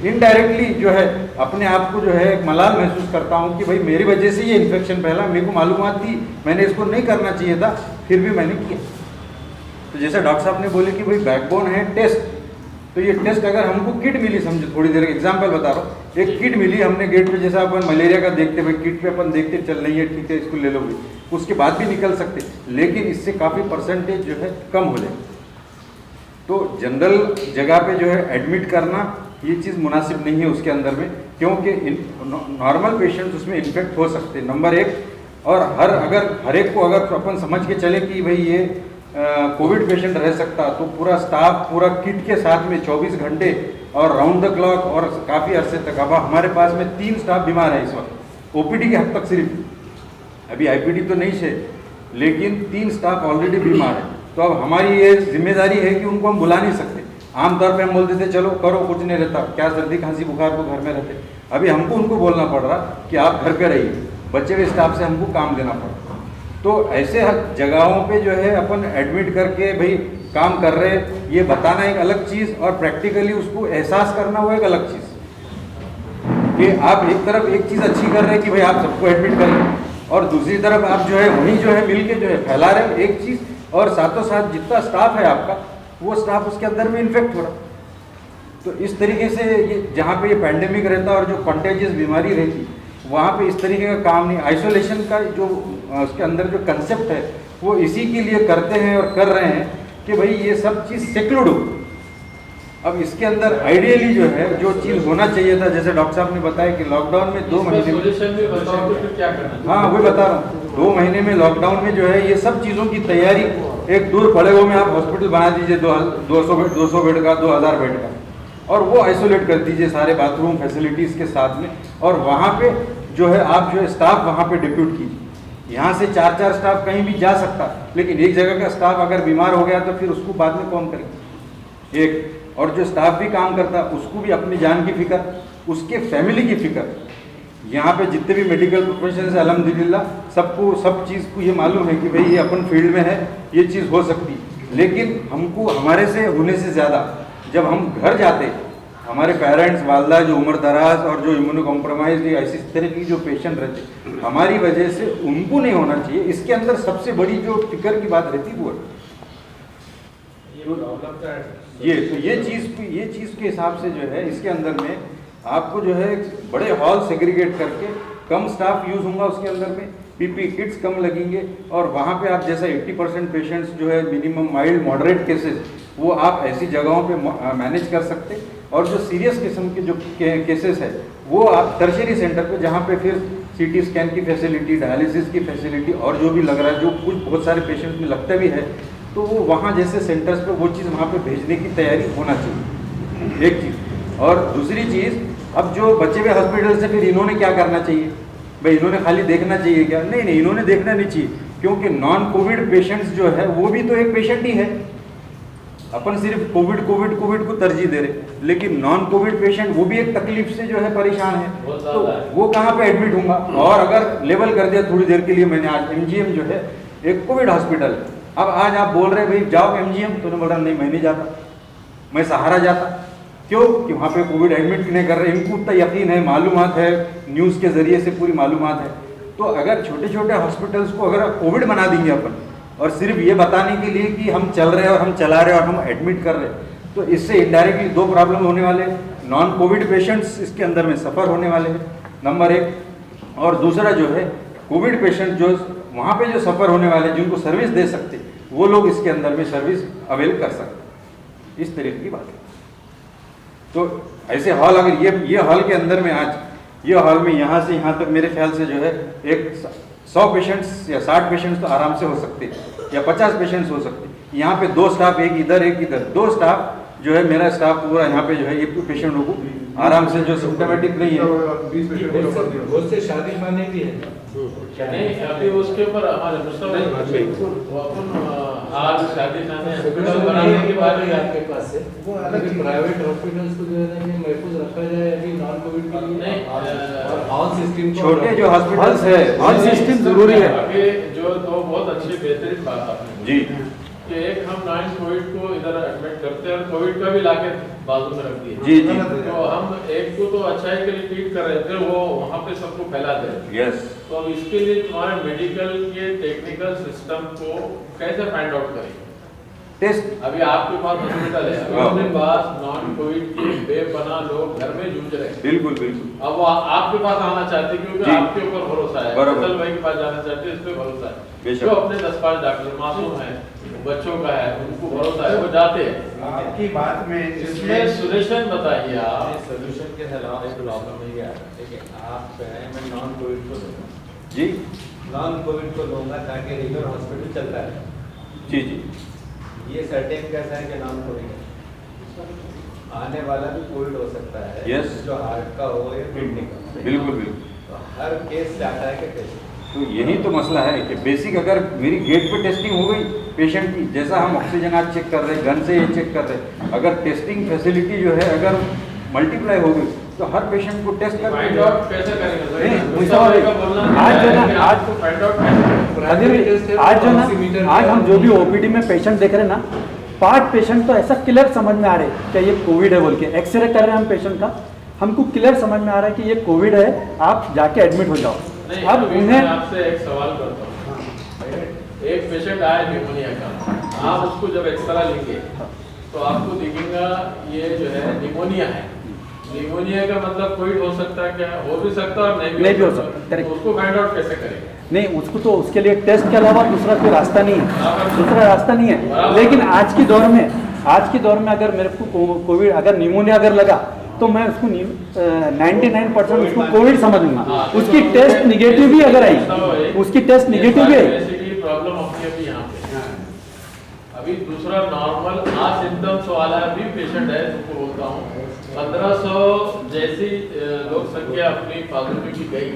इनडायरेक्टली जो है अपने आप को जो है एक मलाल महसूस करता हूँ कि भाई मेरी वजह से ये इन्फेक्शन फैला, मेरे को मालूमात थी, मैंने इसको नहीं करना चाहिए था, फिर भी मैंने किया। तो जैसे डॉक्टर साहब ने बोले कि भाई बैकबोन है टेस्ट, तो ये टेस्ट अगर हमको किट मिली, समझो थोड़ी देर एग्जाम्पल बता रहा हूँ, एक किट मिली हमने गेट पे, जैसा अपन मलेरिया का देखते भाई किट पे अपन देखते चल नहीं है ठीक है इसको ले लो भाई, उसके बाद भी निकल सकते, लेकिन इससे काफ़ी परसेंटेज जो है कम हो जाए। तो जनरल जगह पे जो है एडमिट करना ये चीज़ मुनासिब नहीं है उसके अंदर में, क्योंकि नॉर्मल पेशेंट्स उसमें इन्फेक्ट हो सकते हैं, नंबर 1। और हर एक को अगर अपन समझ के चले कि भाई ये कोविड पेशेंट रह सकता, तो पूरा स्टाफ पूरा किट के साथ में 24 घंटे और राउंड द क्लॉक और काफ़ी अरसे तक। अब हमारे पास में 3 स्टाफ बीमार है इस वक्त, OPD के हद तक सिर्फ, अभी IPD तो नहीं है, लेकिन 3 स्टाफ ऑलरेडी बीमार है। तो अब हमारी ये जिम्मेदारी है कि उनको हम बुला नहीं सकते। आमतौर पे हम बोलते थे चलो करो, कुछ नहीं रहता, क्या सर्दी खांसी बुखार तो घर में रहते। अभी हमको उनको बोलना पड़ रहा कि आप घर पे रहिए, बचे हुए स्टाफ से हमको काम देना पड़ रहा। तो ऐसे जगहों पे जो है अपन एडमिट करके भाई काम कर रहे, ये बताना एक अलग चीज़ और प्रैक्टिकली उसको एहसास करना वो एक अलग चीज़। कि आप एक तरफ एक चीज़ अच्छी कर रहे हैं कि भाई आप सबको एडमिट करें, और दूसरी तरफ आप जो है वहीं जो है मिल के जो है फैला रहे हैं एक चीज़, और साथों साथ जितना स्टाफ है आपका वो स्टाफ उसके अंदर में इन्फेक्ट हो रहा। तो इस तरीके से ये जहाँ पे ये पैंडेमिक रहता और जो कॉन्टेजियस बीमारी रहती, वहाँ पे इस तरीके का काम नहीं। आइसोलेशन का जो उसके अंदर जो कंसेप्ट है वो इसी के लिए करते हैं और कर रहे हैं कि भाई ये सब चीज़ सेक्लूड हो। अब इसके अंदर आइडियली जो है जो चीज़ होना चाहिए था, जैसे डॉक्टर साहब ने बताया कि लॉकडाउन में 2 महीने हाँ वही बता रहा हूँ, 2 महीने में लॉकडाउन में जो है ये सब चीज़ों की तैयारी, एक दूर पड़े हुए में आप हॉस्पिटल बना दीजिए 200 बेड का, 2000 बेड का, और वो आइसोलेट कर दीजिए सारे बाथरूम फैसिलिटीज़ के साथ में, और वहाँ पे जो है आप जो है स्टाफ वहाँ पे डिप्यूट कीजिए। यहाँ से 4-4 स्टाफ कहीं भी जा सकता, लेकिन एक जगह का स्टाफ अगर बीमार हो गया तो फिर उसको बाद में कौन करेगा? एक और जो स्टाफ भी काम करता उसको भी अपनी जान की फिक्र, उसके फैमिली की फिक्र। यहाँ पे जितने भी मेडिकल प्रोफेशन है अल्हम्दुलिल्लाह सबको सब चीज़ को ये मालूम है कि भाई ये अपन फील्ड में है, ये चीज़ हो सकती, लेकिन हमको हमारे से होने से ज़्यादा जब हम घर जाते, हमारे पेरेंट्स वालदा जो उम्र दराज और जो इम्यूनो कॉम्प्रोमाइज ऐसी तरह की जो पेशेंट रहते, हमारी वजह से उनको नहीं होना चाहिए। इसके अंदर सबसे बड़ी जो फिक्र की बात रहती वो ये चीज़ के हिसाब से जो है इसके अंदर में आपको जो है बड़े हॉल सेग्रीगेट करके कम स्टाफ यूज़ होगा उसके अंदर में, पीपी किट्स कम लगेंगे, और वहाँ पे आप जैसा 80% पेशेंट्स जो है मिनिमम माइल्ड मॉडरेट केसेस वो आप ऐसी जगहों पे मैनेज कर सकते, और जो सीरियस किस्म के जो केसेस है वो आप टर्शियरी सेंटर पे, जहाँ पे फिर सीटी स्कैन की फैसिलिटी, डायलिसिस की फैसिलिटी और जो भी लग रहा है, जो कुछ बहुत सारे पेशेंट्स में लगता भी है, तो वो वहाँ जैसे सेंटर्स पे वो चीज़ वहाँ पे भेजने की तैयारी होना चाहिए, एक चीज़। और दूसरी चीज़, अब जो बचे हुए हॉस्पिटल से फिर इन्होंने क्या करना चाहिए भाई? इन्होंने खाली देखना चाहिए क्या? नहीं नहीं, इन्होंने देखना नहीं चाहिए, क्योंकि नॉन कोविड पेशेंट्स जो है वो भी तो एक पेशेंट ही है। अपन सिर्फ कोविड कोविड कोविड को तरजीह दे रहे, लेकिन नॉन कोविड पेशेंट वो भी एक तकलीफ से जो है परेशान है, तो वो कहाँ पे एडमिट होगा? और अगर लेवल कर दिया थोड़ी देर के लिए, मैंने आज एमजीएम जो है एक कोविड हॉस्पिटल, अब आज आप बोल रहे भाई जाओ एमजीएम, तो बोल रहा नहीं मैं नहीं जाता, मैं सहारा जाता। क्यों? कि वहाँ पे कोविड एडमिट नहीं कर रहे, इनको उतना यकीन है, मालूमात है, न्यूज़ के ज़रिए से पूरी मालूमात है। तो अगर छोटे छोटे हॉस्पिटल्स को अगर कोविड बना देंगे अपन, और सिर्फ ये बताने के लिए कि हम चल रहे हैं और हम चला रहे हैं और हम एडमिट कर रहे हैं, तो इससे इनडायरेक्टली दो प्रॉब्लम होने वाले हैं। नॉन कोविड पेशेंट्स इसके अंदर में सफ़र होने वाले हैं, नंबर एक, और दूसरा जो है कोविड पेशेंट जो वहाँ पे जो सफ़र होने वाले हैं, जिनको सर्विस दे सकते, वो लोग इसके अंदर में सर्विस अवेल कर सकते, इस तरीके की बात है। तो ऐसे हॉल, अगर ये हॉल के अंदर में आज ये हॉल में यहाँ से यहाँ तक मेरे ख्याल से जो है एक 100 पेशेंट्स या 60 पेशेंट्स तो आराम से हो सकते हैं, या 50 पेशेंट्स हो सकते हैं। यहाँ पे 2 स्टाफ, एक इधर एक इधर, 2 स्टाफ जो है, मेरा स्टाफ पूरा यहाँ पे जो है ये पेशेंटों को आराम से जो सिम्टोमेटिक नहीं है, बहुत से शादी खाने भी है नहीं, अभी उसके ऊपर हमारे आज शादी खाने हॉस्पिटल बनाने के बारे में आपके पास है, वो अलग प्राइवेट हॉस्पिटल्स को जो है ना महफूज रखा जाए अभी नॉन कोविड के लिए, और हॉल सिस्टम छोटे जो हॉस्पिटल्स है, हॉल सिस्टम जरूरी है। अभी जो दो बहुत अच्छी बेहतरीन बात आपने जी, कि एक हम नॉन कोविड को इधर एडमिट करते हैं और कोविड का भी लाके बाजू में रख दिए। जी जी, तो हम एक को तो अच्छाई के लिए ट्रीट कर रहे थे, वो वहाँ पे सबको फैला दे। यस, तो अब इसके लिए तुम्हारे मेडिकल के टेक्निकल सिस्टम को कैसे फाइंड आउट करेंगे? टेस्ट अभी आपके पास हॉस्पिटल है, अभी अपने पास नॉन कोविड के बेपनाह लोग घर में जूझ रहे हैं। बिल्कुल बिल्कुल। अब वो आपके पास आना चाहते हैं क्योंकि आपके ऊपर भरोसा है, फैसल भाई के पास जाना चाहते हैं, इस पे भरोसा है। जो अपने 10-5 डॉक्टर मासूम है, बच्चों का है, उनको भरोसा है, वो जाते हैं। आपकी बात में इसमें सोल्यूशन बताइए आप। सोल्यूशन के अलावा एक प्रॉब्लम ये आ रहा है, देखिए आप कहें मैं नॉन कोविड को लूँगा जी, नॉन कोविड को लूँगा ताकि रेगुलर हॉस्पिटल चलता है जी जी, ये सर्टेन कैसा है कि नॉन कोविड है, आने वाला भी कोविड हो सकता है। Yes. जो हार्ट का हो या किडनी का, बिल्कुल बिल्कुल। तो हर केस जाता है कि पेशेंट, तो यही तो मसला है कि बेसिक अगर मेरी गेट पे टेस्टिंग हो गई पेशेंट की, जैसा हम ऑक्सीजन आज चेक कर रहे हैं, गन से ये चेक कर रहे हैं, अगर टेस्टिंग फैसिलिटी जो है अगर मल्टीप्लाई हो गई तो हर पेशेंट को टेस्ट कर फाइंड आउट कैसे करेंगे? आज जो ना, आज जो ना, आज हम जो भी ओपीडी में पेशेंट देख रहे हैं ना, 5 पेशेंट तो ऐसा क्लियर समझ में आ रहे हैं कि ये कोविड है बोल के, एक्सरे कर रहे हैं हम पेशेंट का, हमको क्लियर समझ में आ रहा है कि ये कोविड है, आप जाके एडमिट हो जाओ। अब उन्हें आपसे एक सवाल करता हूँ, एक पेशेंट आया निमोनिया का, आप उसको जब एक्सरा लेंगे तो आपको दिखेगा ये जो है निमोनिया है। निमोनिया का मतलब कोविड हो सकता है, क्या हो भी सकता है और नहीं भी हो सकता है। उसको फाइंड आउट कैसे करेंगे? नहीं, उसको तो उसके लिए टेस्ट के अलावा दूसरा कोई रास्ता नहीं है, दूसरा रास्ता नहीं है। लेकिन आज के दौर में अगर मेरे को कोविड, अगर निमोनिया अगर लगा तो मैं उसको 99% उसको कोविड समझूंगा। उसकी टेस्ट निगेटिव भी अगर आई, उसकी टेस्ट निगेटिव भी आई, प्रॉब्लम होती है यहाँ पे। अभी दूसरा नॉर्मल सिम्टम्स वाला भी पेशेंट है, जिसको बोलता हूँ 1500 जैसी लोक संख्या अपनी पॉजिटिव की गई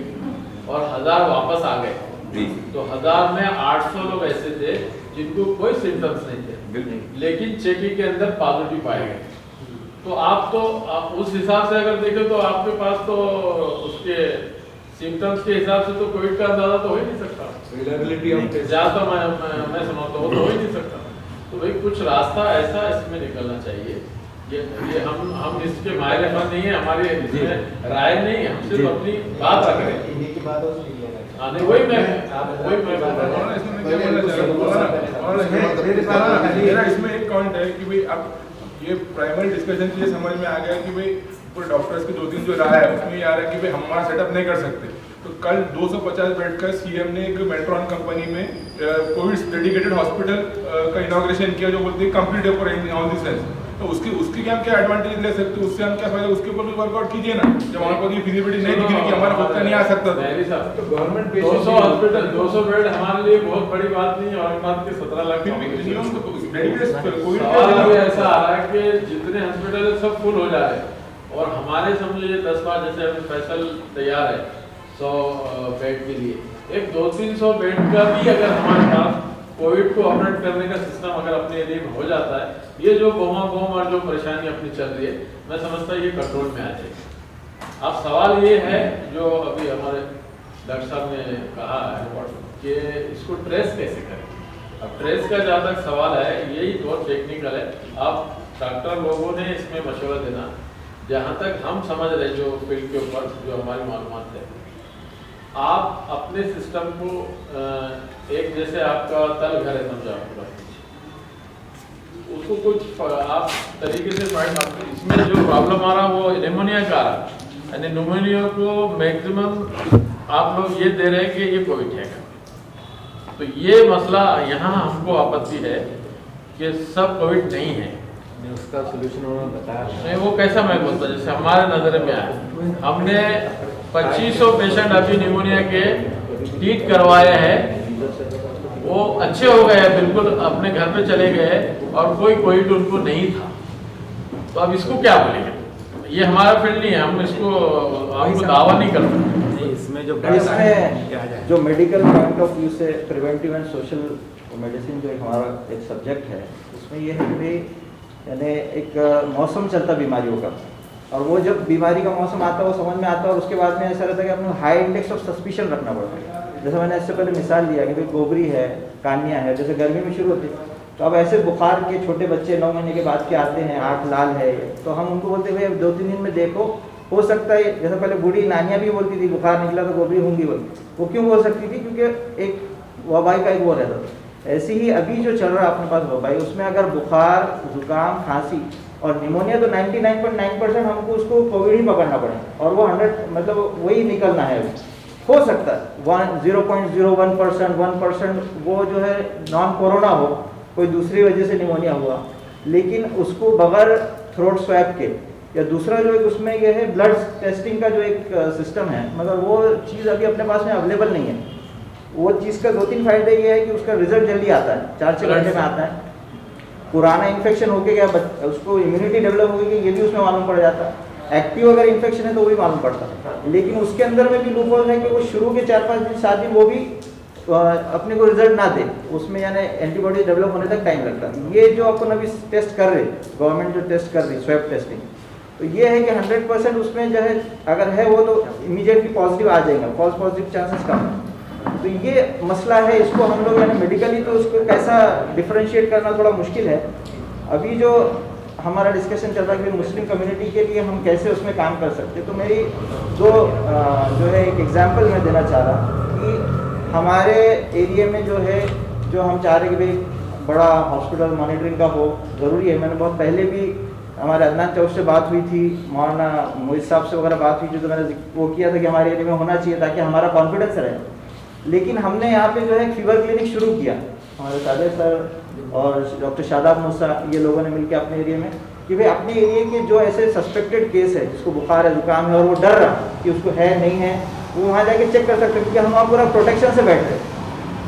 और 1000 वापस आ गए, तो 1000 में 800 लोग ऐसे थे जिनको कोई सिम्टम्स नहीं थे, लेकिन चेकिंग के अंदर पॉजिटिव पाए गए। तो आप उस हिसाब से अगर देखें तो आपके पास तो उसके सिम्टम्स के हिसाब से तो कोविड का अंदाजा तो हो ही नहीं सकता, ज्यादा मैं समझता हूँ तो हो ही नहीं सकता। तो भाई कुछ रास्ता ऐसा इसमें निकलना चाहिए। ये हम इसके माहिर नहीं है, हमारी राय नहीं है, हम सिर्फ अपनी बात रख रहे हैं। वही मैं इसमें एक पॉइंट है कि भाई अब ये प्राइमरी डिस्कशन के लिए समझ में आ गया कि भाई पूरे डॉक्टर्स की 2-3 जो राय है उसमें ये आ रहा है कि भाई हम हमारा सेटअप नहीं कर सकते। तो कल 250 बेड का सीएम ने एक मेट्रॉन कंपनी में कोविड डेडिकेटेड हॉस्पिटल का इनॉग्रेशन किया, जो बोलते हैं complete for all this sense. तो उसके क्या हम क्या एडवांटेज ले सकते हैं, उससे हम क्या फायदा, उसके ऊपर भी वर्कआउट कीजिए ना। जब हमारे पास ये फिजिबिलिटी नहीं दिख रही कि हमारा खुद का नहीं आ सकता तो गवर्नमेंट 200 हॉस्पिटल 200 बेड हमारे लिए बहुत बड़ी बात नहीं है। और बात के 17 लाख सवाल ऐसा आ रहा है कि जितने हॉस्पिटल सब फुल हो जा रहे हैं और हमारे समझो ये 10 बार जैसे अभी फैसल तैयार है 100 बेड के लिए, एक 200-300 बेड का भी अगर हमारे पास कोविड को ऑपरेट करने का सिस्टम अगर अपने एरिया में हो जाता है, ये जो बोमा और जो परेशानी अपनी चल रही है, मैं समझता हूँ ये कंट्रोल में आ जाएगी। अब सवाल ये है जो अभी हमारे डॉक्टर साहब ने कहा है कि इसको ट्रेस कैसे करें। अब ट्रेस का जहाँ तक सवाल है यही बहुत टेक्निकल है। आप डॉक्टर लोगों ने इसमें मशवरा देना, जहाँ तक हम समझ रहे जो फील्ड के ऊपर जो हमारी मालूमात है, आप अपने सिस्टम को एक जैसे आपका तल घर है समझा, उसको कुछ आप तरीके से फाइंड आउट। इसमें जो प्रॉब्लम आ रहा वो निमोनिया का आ रहा, यानी निमोनिया को मैक्सिमम आप लोग ये दे रहे हैं कि ये कोविड है। तो ये मसला यहाँ हमको आपत्ति है कि सब कोविड नहीं है। उसका सोल्यूशन उन्होंने बताया नहीं, वो कैसा मैं बोलता, जैसे हमारे नजर में आया, हमने 2500 पेशेंट अभी निमोनिया के ट्रीट करवाए हैं, वो अच्छे हो गए, बिल्कुल अपने घर पे चले गए और कोई कोविड उनको नहीं था। तो अब इसको क्या बोलेंगे, ये हमारा फील्ड नहीं है, हम इसको आपको दावा नहीं कर सकते। इसमें जो मेडिकल पॉइंट ऑफ व्यू से प्रिवेंटिव एंड सोशल मेडिसिन जो हमारा एक सब्जेक्ट है, उसमें ये है कि यानी एक मौसम चलता बीमारियों का, और वो जब बीमारी का मौसम आता है वो समझ में आता है, और उसके बाद में ऐसा रहता है कि अपने हाई इंडेक्स ऑफ सस्पिशन रखना पड़ता है। जैसे मैंने इससे पहले मिसाल दिया कि भाई गोबरी है, कानिया है, जैसे गर्मी में शुरू होती है, तो अब ऐसे बुखार के छोटे बच्चे 9 महीने के बाद के आते हैं, आँख लाल है, तो हम उनको बोलते हैं भाई 2-3 दिन में देखो, हो सकता है, जैसे पहले बूढ़ी नानियाँ भी बोलती थी बुखार निकला तो गोबरी होंगी बोलती, वो क्यों बोल सकती थी, क्योंकि एक वबाई का एक वो रहता था। ऐसे ही अभी जो चल रहा है अपने पास वबाई, उसमें अगर बुखार, जुकाम, खांसी और निमोनिया, तो 99.9% हमको उसको कोविड ही पकड़ना पड़े, और वो 100 मतलब वही निकलना है। हो सकता है 0.01%, 1% वो जो है नॉन कोरोना हो, कोई दूसरी वजह से निमोनिया हुआ, लेकिन उसको बगैर थ्रोट स्वैब के, या दूसरा जो एक उसमें ये है ब्लड टेस्टिंग का जो एक सिस्टम है, मगर वो चीज़ अभी अपने पास में अवेलेबल नहीं है। वो चीज़ का 2-3 फायदे ये है कि उसका रिजल्ट जल्दी आता है, 4-6 घंटे में आता है। पुराना इन्फेक्शन होके क्या उसको इम्यूनिटी डेवलप होगी ये भी उसमें मालूम पड़ जाता है। एक्टिव अगर इन्फेक्शन है तो वो भी मालूम पड़ता है, लेकिन उसके अंदर में भी लूपहोल है कि वो शुरू के 4-5 दिन 7 दिन वो भी अपने को रिजल्ट ना दे, उसमें यानी एंटीबॉडी डेवलप होने तक टाइम लगता है। ये जो अपन अभी टेस्ट कर रहे, गवर्नमेंट जो टेस्ट कर रही स्वैब टेस्टिंग, तो ये है कि 100% उसमें जो है अगर है वो तो इमीडिएटली पॉजिटिव आ जाएगा, फॉल्स पॉजिटिव चांसेस कम है। तो ये मसला है, इसको हम लोग यानी मेडिकली तो उसको कैसा डिफरेंशिएट करना थोड़ा मुश्किल है। अभी जो हमारा डिस्कशन चल रहा है कि मुस्लिम कम्युनिटी के लिए हम कैसे उसमें काम कर सकते, तो मेरी जो है एक एग्जांपल मैं देना चाह रहा कि हमारे एरिया में जो है, जो हम चाह रहे कि भाई बड़ा हॉस्पिटल मॉनिटरिंग का हो, ज़रूरी है। मैंने बहुत पहले भी हमारे अदनान चौक से बात हुई थी, मौलाना मोहित साहब से वगैरह बात हुई थी, तो मैंने वो किया था कि हमारे एरिया में होना चाहिए ताकि हमारा कॉन्फिडेंस रहे। लेकिन हमने यहाँ पे जो है फीवर क्लिनिक शुरू किया, हमारे सादे सर और डॉक्टर शादाब मूसा ये लोगों ने मिलकर अपने एरिया में, कि भाई अपने एरिया के जो ऐसे सस्पेक्टेड केस है जिसको बुखार है, जुकाम है, और वो डर रहा कि उसको है नहीं है, वो वहाँ जाके चेक कर सकते, क्योंकि हम वहाँ पूरा प्रोटेक्शन से बैठ रहे।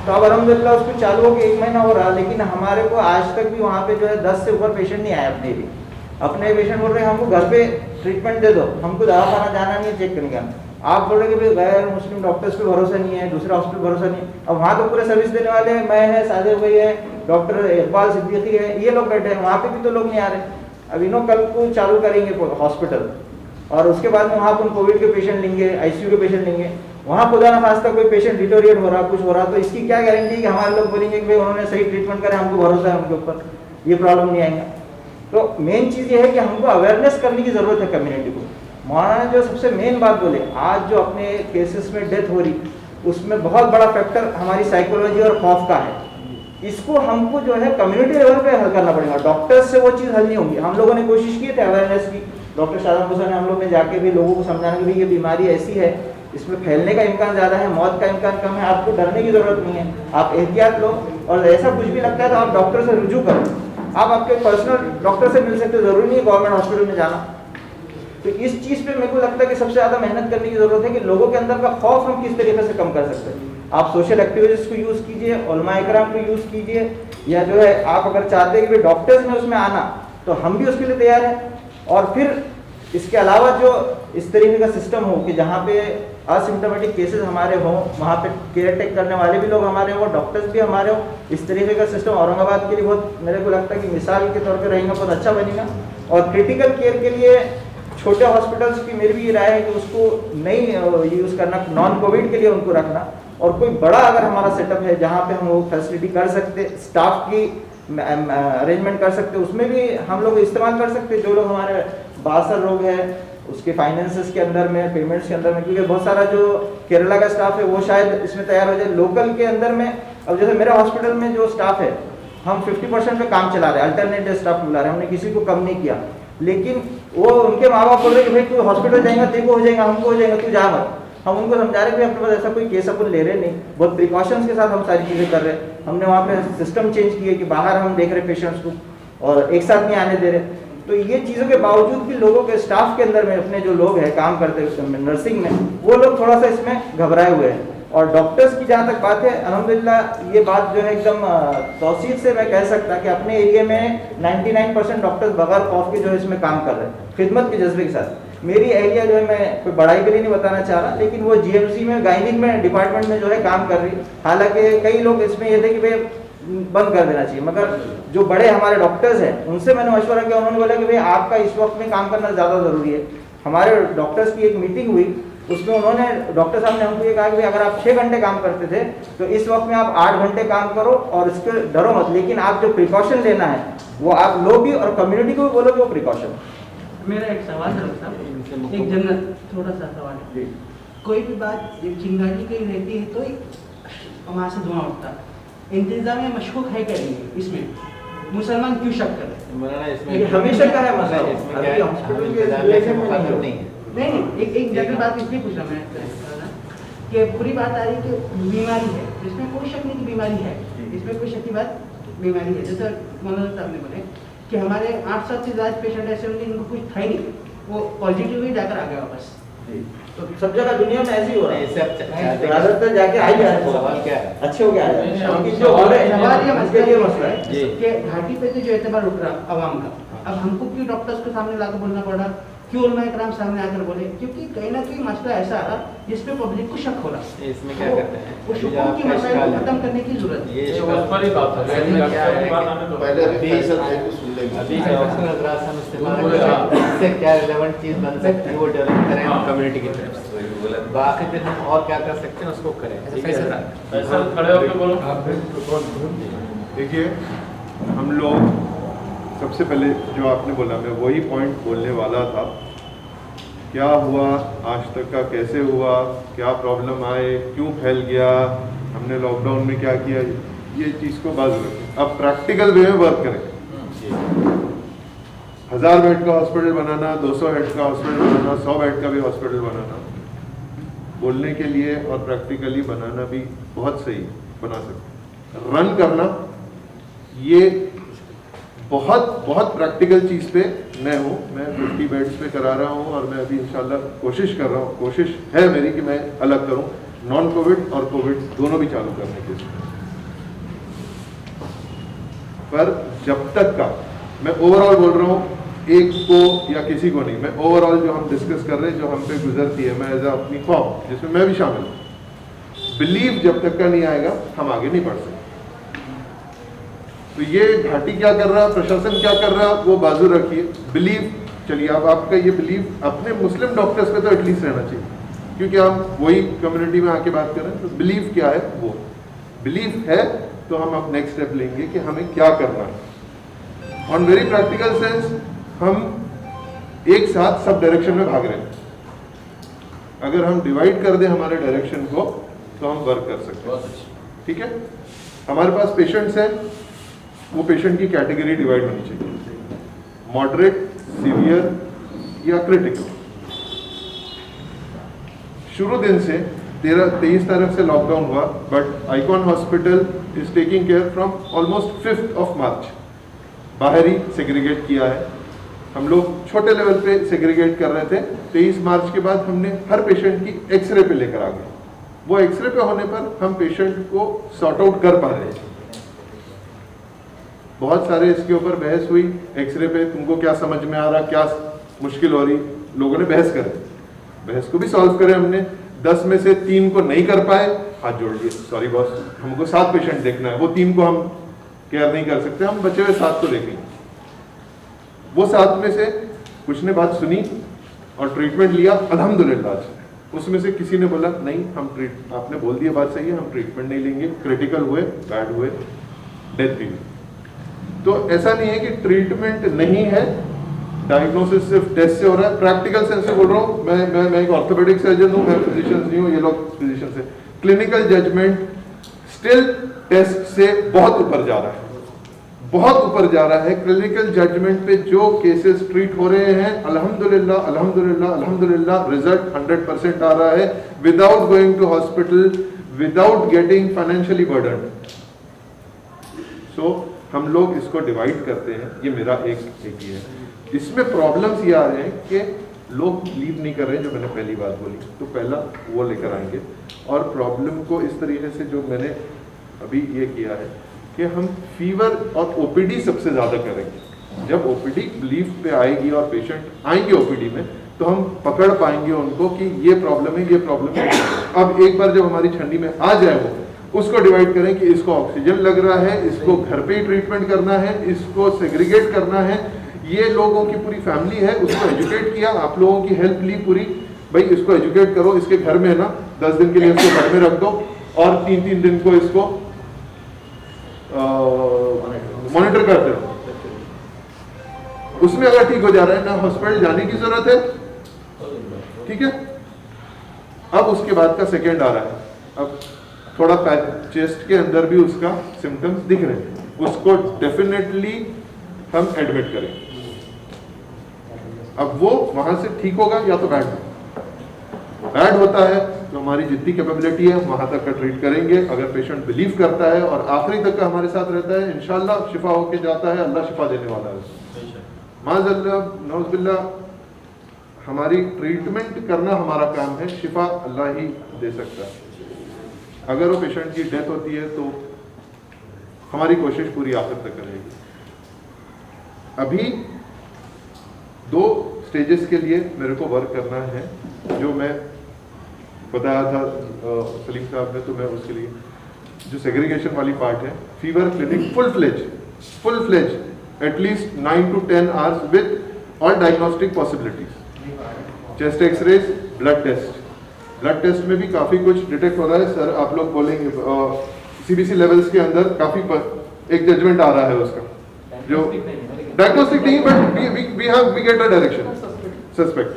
तो अब अलहमदिल्ला उसको चालू हो के 1 महीना हो रहा, लेकिन हमारे को आज तक भी वहाँ पे जो है 10 से ऊपर पेशेंट नहीं आए अपने एरिया। अपने पेशेंट बोल रहे हैं हमको घर पे ट्रीटमेंट दे दो, हमको दवाखाना जाना नहीं है चेक करने का। आप बोल रहे कि भाई गैर मुस्लिम डॉक्टर्स पे भरोसा नहीं है, दूसरा हॉस्पिटल भरोसा नहीं है। अब वहाँ तो पूरे सर्विस देने वाले हैं, मैं है, सादे भाई है, डॉक्टर इकबाल सिद्दीकी है, ये लोग बैठे हैं, वहाँ पे भी तो लोग नहीं आ रहे। अब इन्हों कल को चालू करेंगे हॉस्पिटल, और उसके बाद में वहाँ पर कोविड के पेशेंट लेंगे, ICU के पेशेंट लेंगे, वहाँ खुदा न खास्ता कोई पेशेंट डिटोरिएट हो रहा, कुछ हो रहा, तो इसकी क्या गारंटी कि हमारे लोग बोलेंगे कि भाई उन्होंने सही ट्रीटमेंट करा, हमको भरोसा है उनके ऊपर, ये प्रॉब्लम नहीं आएगा। तो मेन चीज़ ये है कि हमको अवेयरनेस करने की ज़रूरत है कम्युनिटी को। मौलाना जो सबसे मेन बात बोले, आज जो अपने केसेस में डेथ हो रही, उसमें बहुत बड़ा फैक्टर हमारी साइकोलॉजी और खौफ का है। इसको हमको जो है कम्युनिटी लेवल पे हल करना पड़ेगा, डॉक्टर्स से वो चीज़ हल नहीं होगी। हम लोगों ने कोशिश की थी अवेयरनेस की, डॉक्टर शाहजहां मूसा ने हम लोग ने जाके भी लोगों को समझाना कि भाई ये बीमारी ऐसी है, इसमें फैलने का इम्कान ज़्यादा है, मौत का इम्कान कम है, आपको डरने की ज़रूरत नहीं है, आप एहतियात लो, और ऐसा कुछ भी लगता है तो आप डॉक्टर से रुजू करो। आप आपके पर्सनल डॉक्टर से मिल सकते हो, ज़रूरी नहीं है गवर्नमेंट हॉस्पिटल में जाना। तो इस चीज़ पे मेरे को लगता है कि सबसे ज़्यादा मेहनत करने की ज़रूरत है कि लोगों के अंदर का खौफ हम किस तरीके से कम कर सकते हैं। आप सोशल एक्टिविस्ट को यूज़ कीजिए, उलमा इकराम को यूज़ कीजिए, या जो है आप अगर चाहते हैं कि डॉक्टर्स में उसमें आना तो हम भी उसके लिए तैयार हैं। और फिर इसके अलावा जो इस तरीके का सिस्टम हो कि जहाँ पे असिम्टोमेटिक केसेस हमारे हों, वहाँ पे केयर टेक करने वाले भी लोग हमारे हों, डॉक्टर्स भी हमारे हों, इस तरीके का सिस्टम औरंगाबाद के लिए बहुत, मेरे को लगता है कि मिसाल के तौर पे रहेगा, बहुत अच्छा बनेगा। और क्रिटिकल केयर के लिए छोटे हॉस्पिटल्स की मेरी भी ये राय है कि उसको नहीं यूज़ करना, नॉन कोविड के लिए उनको रखना, और कोई बड़ा अगर हमारा सेटअप है जहाँ पे हम वो फैसिलिटी कर सकते, स्टाफ की अरेंजमेंट कर सकते, उसमें भी हम लोग इस्तेमाल कर सकते, जो लोग हमारे बासर लोग हैं उसके फाइनेंसेस के अंदर में, पेमेंट्स के अंदर में, क्योंकि बहुत सारा जो केरला का स्टाफ है वो शायद इसमें तैयार हो जाए लोकल के अंदर में। अब जैसे मेरे हॉस्पिटल में जो स्टाफ है, हम 50% पे काम चला रहे हैं, अल्टरनेटिव स्टाफ बुला रहे हैं, हमने किसी को कम नहीं किया, लेकिन वो उनके माँ बाप बोल रहे कि भाई तू हॉस्पिटल जाएगा, तेरे को हो जाएगा, हमको हो जाएगा, तू जा मत। हम उनको समझा रहे कि अपने पास ऐसा कोई केस अपन ले रहे नहीं, बहुत प्रिकॉशंस के साथ हम सारी चीज़ें कर रहे हैं। हमने वहाँ पे सिस्टम चेंज किए कि बाहर हम देख रहे पेशेंट्स को और एक साथ नहीं आने दे रहे। तो ये चीज़ों के बावजूद भी लोगों के स्टाफ के अंदर में अपने जो लोग हैं काम करते हैं नर्सिंग में, वो लोग थोड़ा सा इसमें घबराए हुए हैं। और डॉक्टर्स की जहाँ तक बात है, अल्हम्दुलिल्लाह ये बात जो है एकदम तौसीर से मैं कह सकता कि अपने एरिया में 99% डॉक्टर्स बगैर खौफ के जो है इसमें काम कर रहे हैं, खिदमत के जज्बे के साथ। मेरी एरिया जो है, मैं कोई बड़ाई के लिए नहीं बताना चाह रहा, लेकिन वो जीएमसी में गायनिक में डिपार्टमेंट में जो है काम कर रही। हालांकि कई लोग इसमें ये थे कि भाई बंद कर देना चाहिए, मगर जो बड़े हमारे डॉक्टर्स हैं उनसे मैंने मशवरा किया, उन्होंने बोला कि भाई आपका इस वक्त में काम करना ज़्यादा ज़रूरी है। हमारे डॉक्टर्स की एक मीटिंग हुई, उसमें उन्होंने डॉक्टर साहब ने हमको ये कहा कि अगर आप 6 घंटे काम करते थे तो इस वक्त में आप 8 घंटे काम करो और इसके डरो मत, लेकिन आप जो प्रिकॉशन लेना है वो आप लो भी और कम्युनिटी को भी बोलो कि वो प्रिकॉशन। मेरा एक सवाल है डॉक्टर साहब, एक जनरल थोड़ा सा सवाल है। कोई भी बात चिंगारी कहीं रहती है तो वहाँ से धुआं उठता, इंतजाम में मशकूक है क्या नहीं इसमें, मुसलमान क्यों शक कर रहे हैं? इसमें हमेशा का है मसला, अभी हॉस्पिटल के रिलेशन में नहीं है। नहीं, एक जनरल बात इसलिए पूछ रहा मैं कि पूरी बात आ रही है कि बीमारी है, इसमें कोई शक नहीं कि बीमारी है, इसमें कोई शक की बात बीमारी है। जैसे मौलाना साहब ने बोले कि हमारे 8-7 से ज़्यादा पेशेंट ऐसे होंगे इनको कुछ था ही नहीं, वो पॉजिटिव ही जाकर आ गया वापस। तो सब जगह दुनिया में ऐसे ही हो रहा है, ज़्यादातर जाके आ गया है, सवाल क्या है, अच्छे हो गया है। लेकिन जो सवाल ये मसला है जी कि घाटी पे तो जो एतबार उठ रहा आवाम का, अब हमको क्यों डॉक्टर्स के सामने लाकर बोलना पड़ रहा, क्यों उलमा इकराम सामने आकर बोले, क्योंकि कहीं ना कहीं मसला ऐसा आ रहा जिसपे पब्लिक को शक हो रहा। इसमें क्या करते हैं, वो शुक्र की मसाइल को खत्म करने की जरूरत है। ये उस पर ही बात है, पहले अभी सब सुन लेंगे। अभी डॉक्टर हजरात हम इस्तेमाल इससे क्या रिलेवेंट चीज़ बन सकती है वो डेवलप करें हम कम्युनिटी की तरफ से, बाकी फिर हम और क्या कर सकते हैं उसको करें। फैसल खड़े होकर बोलो। देखिए, हम लोग सबसे पहले जो आपने बोला, मैं वही पॉइंट बोलने वाला था। क्या हुआ आज तक का, कैसे हुआ, क्या प्रॉब्लम आए, क्यों फैल गया, हमने लॉकडाउन में क्या किया, ये चीज़ को बाजू रखें। अब प्रैक्टिकल वे में वर्क करें। 1000 बेड का हॉस्पिटल बनाना, 200 बेड का हॉस्पिटल बनाना, 100 बेड का भी हॉस्पिटल बनाना, बोलने के लिए और प्रैक्टिकली बनाना भी बहुत सही बना सकते। रन करना ये बहुत प्रैक्टिकल चीज़ पे मैं हूँ। मैं 50 बेड्स पे करा रहा हूँ और मैं अभी इंशाल्लाह कोशिश कर रहा हूँ, कोशिश है मेरी कि मैं अलग करूँ नॉन कोविड और कोविड दोनों भी चालू करने के लिए। पर जब तक का, मैं ओवरऑल बोल रहा हूँ, एक को या किसी को नहीं, मैं ओवरऑल जो हम डिस्कस कर रहे हैं, जो हम पे गुजरती है, मैं एज अपनी कौम जिसमें मैं भी शामिल हूँ, बिलीव जब तक का नहीं आएगा हम आगे नहीं बढ़ सकते। तो ये घाटी क्या कर रहा है, प्रशासन क्या कर रहा है, वो बाजू रखिए। बिलीव, चलिए अब आपका ये बिलीव अपने मुस्लिम डॉक्टर्स पे तो एटलीस्ट रहना चाहिए, क्योंकि हम वही कम्युनिटी में आके बात कर रहे हैं। तो बिलीव क्या है, वो बिलीव है तो हम अब नेक्स्ट स्टेप लेंगे कि हमें क्या करना है। ऑन वेरी प्रैक्टिकल सेंस, हम एक साथ सब डायरेक्शन में भाग रहे हैं। अगर हम डिवाइड कर दें हमारे डायरेक्शन को तो हम वर्क कर सकते हैं। ठीक है, हमारे पास पेशेंट्स हैं, वो पेशेंट की कैटेगरी डिवाइड होनी चाहिए, मॉडरेट, सीवियर, या क्रिटिकल। शुरू दिन से 23 तारीख से लॉकडाउन हुआ, but icon hospital is taking care from almost 5th of March। बाहर ही सेग्रीगेट किया है, हम लोग छोटे लेवल पे सेग्रीगेट कर रहे थे। 23 मार्च के बाद हमने हर पेशेंट की एक्सरे पे लेकर आ गए। वो एक्सरे पे होने पर हम पेशेंट को सॉर्ट आउट कर पा रहे हैं। बहुत सारे इसके ऊपर बहस हुई, एक्सरे पे तुमको क्या समझ में आ रहा, क्या मुश्किल हो रही, लोगों ने बहस करे, बहस को भी सॉल्व करे हमने। 10 में से 3 को नहीं कर पाए, हाथ जोड़ दिए, सॉरी बॉस, हमको 7 पेशेंट देखना है, वो 3 को हम केयर नहीं कर सकते, हम बचे हुए 7 को देखेंगे। वो 7 में से कुछ ने बात सुनी और ट्रीटमेंट लिया अल्हम्दुलिल्लाह। उसमें से किसी ने बोला नहीं, हम आपने बोल दिया बात सही है, हम ट्रीटमेंट नहीं लेंगे, क्रिटिकल हुए, बैड हुए, डेथ भी हुई। तो ऐसा नहीं है कि ट्रीटमेंट नहीं है, डायग्नोसिस सिर्फ टेस्ट से हो रहा है। प्रैक्टिकल सेंस से बोल रहा हूँ, मैं एक ऑर्थोपेडिक सर्जन हूँ, मैं फिजिशियन नहीं हूँ, ये लोग फिजिशियन से। क्लिनिकल जजमेंट स्टिल टेस्ट से बहुत ऊपर जा रहा है, बहुत ऊपर जा रहा है। क्लिनिकल जजमेंट पे जो केसेस ट्रीट हो रहे हैं, अल्हम्दुलिल्लाह अल्हम्दुलिल्लाह अल्हम्दुलिल्लाह रिजल्ट 100% आ रहा है, without going to hospital, without getting financially burden. So हम लोग इसको डिवाइड करते हैं, ये मेरा एक ये है। इसमें प्रॉब्लम्स ये आ रहे हैं कि लोग लीव नहीं कर रहे हैं, जो मैंने पहली बात बोली, तो पहला वो लेकर आएंगे। और प्रॉब्लम को इस तरीके से जो मैंने अभी ये किया है कि हम फीवर और ओपीडी सबसे ज़्यादा करेंगे। जब ओपीडी लीव पे आएगी और पेशेंट आएंगे ओपीडी में, तो हम पकड़ पाएंगे उनको कि ये प्रॉब्लम है, ये प्रॉब्लम है। अब एक बार जब हमारी छंडी में आ जाए वो, उसको डिवाइड करें कि इसको ऑक्सीजन लग रहा है, इसको घर पे ही ट्रीटमेंट करना है, इसको सेग्रीगेट करना है। ये लोगों की पूरी फैमिली है, उसको एजुकेट किया, आप लोगों की हेल्प ली पूरी, भाई इसको एजुकेट करो, इसके घर में है ना 10 दिन के लिए इसको घर में रख दो और 3-3 दिन को इसको मॉनिटर करते रहो। उसमें अगर ठीक हो जा रहा है, ना हॉस्पिटल जाने की जरूरत है, ठीक है। अब उसके बाद का सेकेंड आ रहा है, अब थोड़ा चेस्ट के अंदर भी उसका सिम्टम्स दिख रहे हैं, उसको डेफिनेटली हम एडमिट करें। अब वो वहां से ठीक होगा या तो बैड होता है, तो हमारी जितनी कैपेबिलिटी है वहां तक का ट्रीट करेंगे। अगर पेशेंट बिलीव करता है और आखिरी तक का हमारे साथ रहता है, इंशाल्लाह शिफा होके जाता है, अल्लाह शिफा देने वाला है। माज़अल्लाह नौज़बिल्ला, हमारी ट्रीटमेंट करना हमारा काम है, शिफा अल्लाह ही दे सकता है। अगर वो पेशेंट की डेथ होती है तो हमारी कोशिश पूरी आखिर तक रहेगी। अभी 2 स्टेजेस के लिए मेरे को वर्क करना है, जो मैं बताया था सलीम साहब ने, तो मैं उसके लिए जो सेग्रीगेशन वाली पार्ट है, fever clinic full fledge at least 9 to 10 hours with all diagnostic possibilities, chest x-rays, blood test में भी काफ़ी कुछ डिटेक्ट हो रहा है। सर आप लोग बोलेंगे सीबीसी लेवल्स के अंदर काफ़ी एक जजमेंट आ रहा है उसका, जो डायग्नोस्टिक नहीं, but we get a direction, suspect,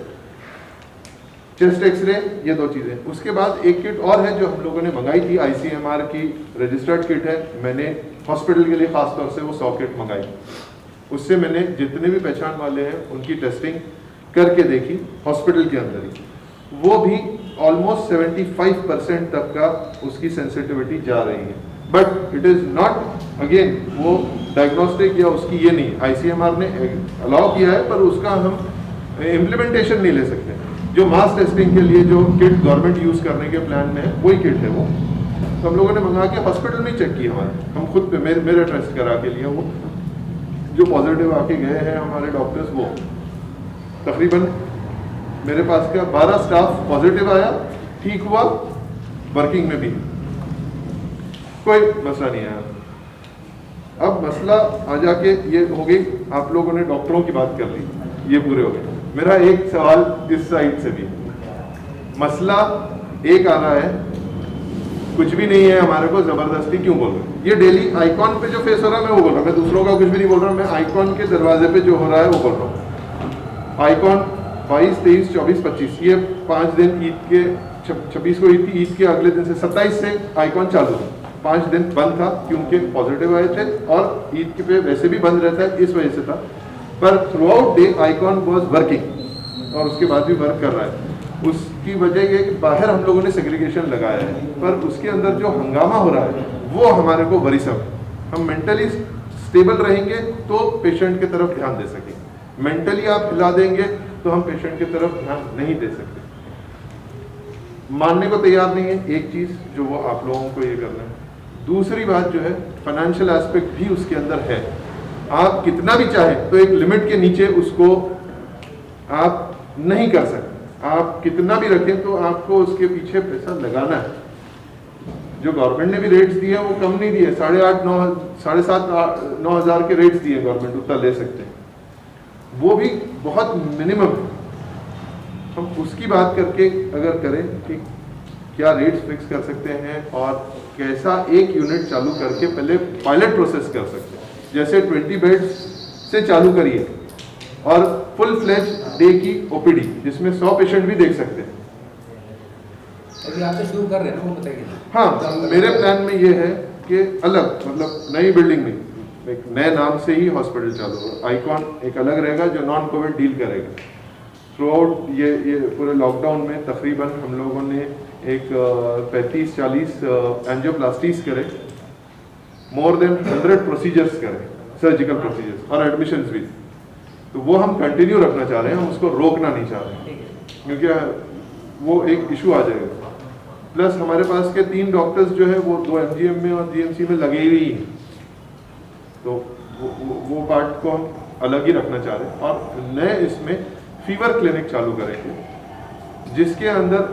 chest x-ray, ये 2 चीज़ें। उसके बाद एक किट और है जो हम लोगों ने मंगाई थी, ICMR की रजिस्टर्ड किट है, मैंने हॉस्पिटल के लिए खास तौर से वो 100 किट मंगाई। उससे मैंने जितने भी पहचान वाले हैं उनकी टेस्टिंग करके देखी हॉस्पिटल के अंदर ही, वो भी ऑलमोस्ट 75% तक का उसकी सेंसिटिविटी जा रही है। But it is not, again वो डायग्नोस्टिक या उसकी ये नहीं, ICMR ने अलाउ किया है, पर उसका हम इम्प्लीमेंटेशन नहीं ले सकते। जो मास टेस्टिंग के लिए जो किट गवर्नमेंट यूज़ करने के प्लान में है, वही किट है वो, तो हम लोगों ने मंगा के हॉस्पिटल में चेक किया, हमारे हम खुद पे मेरे टेस्ट करा के लिए, वो जो पॉजिटिव आके गए हैं हमारे डॉक्टर्स, वो तकरीबन मेरे पास का 12 स्टाफ पॉजिटिव आया, ठीक हुआ, वर्किंग में भी कोई मसला नहीं आया। अब मसला आ जाके ये हो गई, आप लोगों ने डॉक्टरों की बात कर ली, ये पूरे हो गए। मेरा एक सवाल इस साइड से भी, मसला एक आ रहा है, कुछ भी नहीं है हमारे को, जबरदस्ती क्यों बोल रहे हैं? ये डेली आइकॉन पे जो फेस हो रहा है मैं वो बोल रहा हूँ, मैं दूसरों का कुछ भी नहीं बोल रहा हूँ, मैं आइकॉन के दरवाजे पे जो हो रहा है वो बोल रहा हूँ। आइकॉन 22, 23, 24, 25 ये 5 दिन, ईद के 26 को ईद थी, ईद के अगले दिन से 27 से आइकॉन चालू था, 5 दिन बंद था क्योंकि पॉजिटिव आए थे, और ईद के पे वैसे भी बंद रहता है, इस वजह से था। पर through out day icon was working, और उसके बाद भी वर्क कर रहा है। उसकी वजह ये कि बाहर हम लोगों ने सेग्रीगेशन लगाया है, पर उसके अंदर जो हंगामा हो रहा है वो हमारे को वरीसम है। हम मेंटली स्टेबल रहेंगे तो पेशेंट की तरफ ध्यान दे सकेंगे, मेंटली आप हिला देंगे तो हम पेशेंट की तरफ ध्यान नहीं दे सकते। मानने को तैयार नहीं है एक चीज़ जो वो आप लोगों को ये करना है। दूसरी बात जो है फाइनेंशियल एस्पेक्ट भी उसके अंदर है। आप कितना भी चाहें तो एक लिमिट के नीचे उसको आप नहीं कर सकते। आप कितना भी रखें तो आपको उसके पीछे पैसा लगाना है। जो गवर्नमेंट ने भी रेट्स दिए हैं वो कम नहीं दिए, 8,500-9,500 के रेट्स दिए गवर्नमेंट, उतना ले सकते हैं, वो भी बहुत मिनिमम है। हम उसकी बात करके अगर करें कि क्या रेट्स फिक्स कर सकते हैं और कैसा एक यूनिट चालू करके पहले पायलट प्रोसेस कर सकते हैं, जैसे 20 बेड्स से चालू करिए और फुल फ्लेज डे की ओपीडी जिसमें 100 पेशेंट भी देख सकते हैं। अभी आप तो शुरू कर रहे हैं ना, वो बताइए। हाँ, मेरे प्लान में ये है कि अलग मतलब नई बिल्डिंग में एक नए नाम से ही हॉस्पिटल चालू होगा। आइकॉन एक अलग रहेगा जो नॉन कोविड डील करेगा। थ्रू आउट ये पूरे लॉकडाउन में तकरीबन हम लोगों ने एक 35-40 एंजियोप्लास्टीज करे, मोर देन 100 प्रोसीजर्स करे, सर्जिकल प्रोसीजर्स और एडमिशंस भी। तो वो हम कंटिन्यू रखना चाह रहे हैं, हम उसको रोकना नहीं चाह रहे हैं क्योंकि वो एक इशू आ जाएगा। प्लस हमारे पास के 3 डॉक्टर्स जो है वो 2 MGM में और GMC में लगे हुए ही हैं, तो वो पार्ट को हम अलग ही रखना चाह रहे हैं। और नए इसमें फीवर क्लिनिक चालू करेंगे जिसके अंदर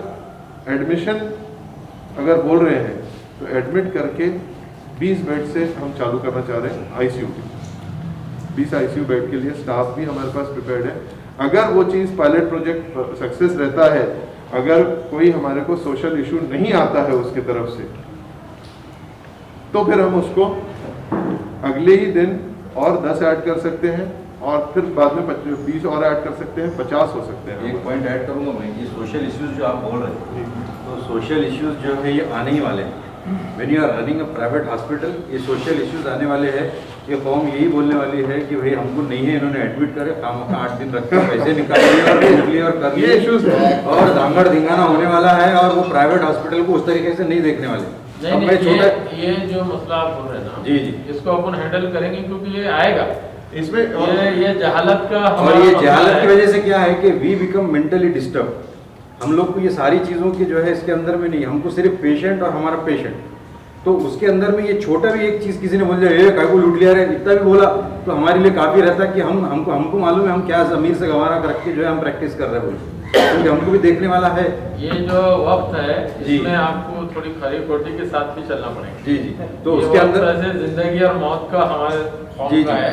एडमिशन अगर बोल रहे हैं तो एडमिट करके 20 बेड से हम चालू करना चाह रहे हैं। ICU 20 ICU बेड के लिए स्टाफ भी हमारे पास प्रिपेयर्ड है। अगर वो चीज़ पायलट प्रोजेक्ट सक्सेस रहता है, अगर कोई हमारे को सोशल इशू नहीं आता है उसकी तरफ से, तो फिर हम उसको अगले ही दिन और 10 ऐड कर सकते हैं और फिर बाद में 20 और ऐड कर सकते हैं, 50 हो सकते हैं। एक पॉइंट ऐड करूंगा मैं, ये सोशल इश्यूज जो आप बोल रहे हैं, तो सोशल इश्यूज जो है ये आने ही वाले हैं। When you are running a private hospital, ये सोशल इश्यूज आने वाले हैं। ये फॉर्म यही बोलने वाली है कि भाई हमको नहीं है, इन्होंने एडमिट करे, काम का 8 दिन रख के पैसे निकाल लिए और कर लिए और धांगड़ धिंगाना होने वाला है और वो प्राइवेट हॉस्पिटल को उस तरीके से नहीं देखने वाले। ये जो मसला आप बोल रहे हैं ना, जी इसको अपन हैंडल करेंगे क्योंकि ये आएगा इसमें ये जहालत का, और ये जहालत की वजह से क्या है कि वी बिकम मेंटली डिस्टर्ब। हम लोग को ये सारी चीज़ों की जो है इसके अंदर में नहीं, हमको सिर्फ पेशेंट और हमारा पेशेंट, तो उसके अंदर में ये छोटा भी एक चीज़ किसी ने बोल दिया काय को लूट लिया है, इतना भी बोला तो हमारे लिए काफ़ी रहता है कि हमको मालूम है हम क्या ज़मीर से गंवारा रख के जो है हम प्रैक्टिस कर रहे हैं बोल, क्योंकि हमको भी देखने वाला है। ये जो वक्त है इसमें आपको थोड़ी खरी खोटी के साथ भी चलना पड़ेगा। जी जी, तो उसके अंदर जिंदगी और मौत का हमारे जी का है,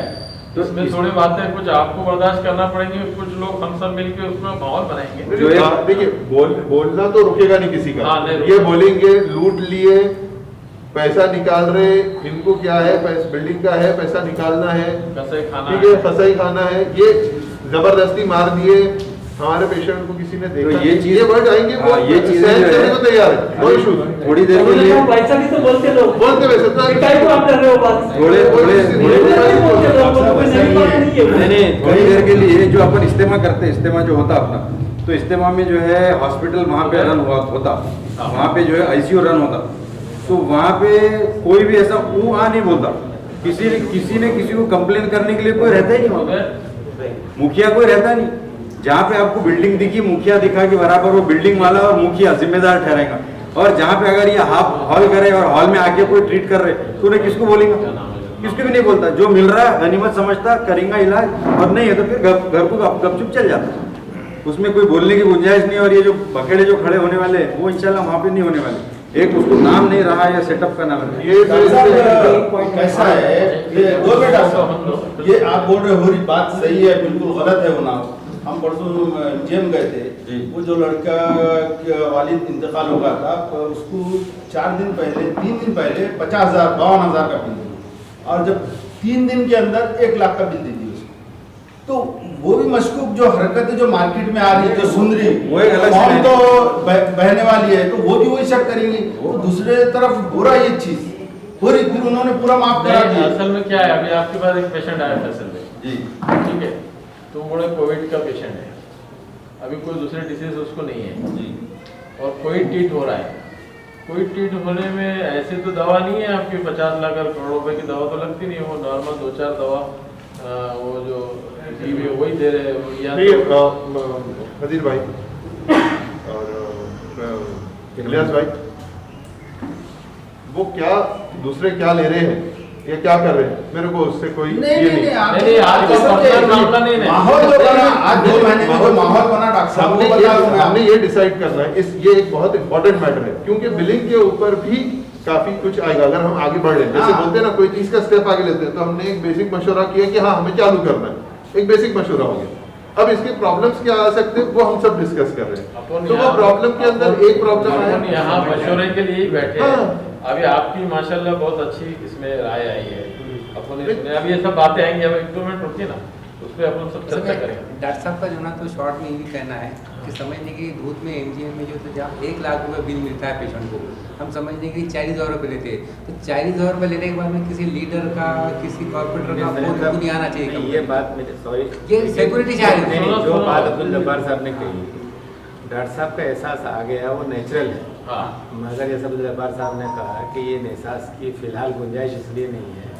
तो इसमें थोड़ी बातें कुछ आपको बर्दाश्त करना पड़ेंगी, कुछ लोग हम सब मिलकर उसमें माहौल बनाएंगे। जो देखिए बोलना तो रुकेगा नहीं किसी का। ये बोलेंगे लूट लिए, पैसा निकाल रहे, इनको क्या है, बिल्डिंग का है, पैसा निकालना है, ठीक है, फसाई खाना है, ये जबरदस्ती मार दिए हमारे पेशेंट को किसी ने देखा, तो ये वर्ड आएंगे वो ये चीज करने को तैयार है, नो इशू। थोड़ी देर के लिए पैसा भी तो बोलते लोग, बोलते वैसे आप कर रहे हो बात, थोड़ी देर के लिए जो अपन इस्तेमाल करते हैं, इस्तेमाल जो होता अपना, तो इस्तेमाल में जो है हॉस्पिटल वहाँ पे रन होता, वहाँ पे जो है ICU रन होता, तो वहाँ पे कोई भी ऐसा नहीं बोलता, किसी ने किसी को कंप्लेन करने के लिए कोई रहता ही नहीं, मुखिया कोई रहता नहीं। जहाँ पे आपको बिल्डिंग दिखी, मुखिया दिखा कि बराबर वो बिल्डिंग वाला और मुखिया जिम्मेदार ठहरेगा, और जहाँ पे अगर ये हाफ हॉल करे और हॉल में आके कोई ट्रीट कर रहे तो उन्हें किसको बोलेगा, किसको भी नहीं बोलता। जो मिल रहा है गनीमत समझता, करेंगे इलाज, और नहीं है तो फिर घर को गपचुप चल जाता, उसमें कोई बोलने की गुंजाइश नहीं। और ये जो बखेड़े जो खड़े होने वाले वो इंशाल्लाह वहाँ पे नहीं होने वाले। एक उसको नाम नहीं रहा या सेटअप का नाम है, ये कैसा है, ये आप बोल रहे हो बात सही है, बिल्कुल गलत है वो नाम। हम परसों जेम गए थे, वो जो लड़का के वालिद इंतकाल हो गया था, तो उसको 3 दिन पहले 50,000-52,000 का बिल दिया, और जब 3 दिन के अंदर 1 लाख का बिल दे दिया उसको। तो वो भी मशकूक जो हरकतें जो मार्केट में आ रही है, जो सुन रही, वो तो बहने वाली है, तो वो भी वही शक करेंगे। तो दूसरे तरफ बुरा ये चीज पूरी उन्होंने पूरा माफ करा दिया। असल में क्या है, अभी आपके पास एक पेशेंट आया फैसल में जी, ठीक है, तो बड़े कोविड का पेशेंट है, अभी कोई दूसरे डिसीज उसको नहीं है और कोई ट्रीट हो रहा है। कोई ट्रीट होने में ऐसे तो दवा नहीं है आपकी 50 लाख और करोड़ रुपए की दवा तो लगती नहीं है, वो नॉर्मल 2-4 दवा वो जो टीवी वही दे रहे हैं या हदीर भाई और इलियास भाई, वो क्या दूसरे क्या ले रहे हैं या क्या कर रहे हैं, मेरे को उससे कोई माहौल जो बना आज 2 महीने में जो माहौल बना डॉक्टर साहब हमने ये डिसाइड करना है, ये एक बहुत इंपॉर्टेंट मैटर है, क्योंकि बिलिंग के ऊपर भी काफी कुछ आएगा अगर हम आगे बढ़ रहे हैं। जैसे बोलते हैं ना कोई चीज का स्टेप आगे लेते हैं, तो हमने एक बेसिक मशवरा किया कि हाँ हमें चालू करना है, एक बेसिक मशवरा हो गया। अब इसके प्रॉब्लम्स क्या आ सकते हैं वो हम सब डिस्कस कर रहे हैं। तो वो प्रॉब्लम के अंदर एक प्रॉब्लम है, यहाँ मशवरे के लिए बैठे हैं। अभी आपकी माशाल्लाह बहुत अच्छी इसमें राय आई है, अपन अभी ये सब बातें आएंगी, अब 1-2 मिनट रुकिए ना, उस पर अपन सब चर्चा करेंगे। डॉक्टर साहब का जो ना तो शॉर्ट में यही कहना है कि समझने की धूप में MGM में जो तो जहाँ 1 लाख रुपये बिल मिलता है पेशेंट को, हम समझने की 40,000 रुपये लेते हैं, तो 40,000 रुपये लेने के बाद में किसी लीडर का किसी कॉर्पोरेटर का फोन नहीं आना चाहिए। ये बात मेरे सॉरी ये सिक्योरिटी चाहिए। जो बात अब्दुल जब्बार साहब ने कही, डॉक्टर साहब का एहसास आ गया वो नेचुरल है, मगर जैसा अब्दुल जब्बार साहब ने कहा कि ये एहसास की फिलहाल गुंजाइश इसलिए नहीं है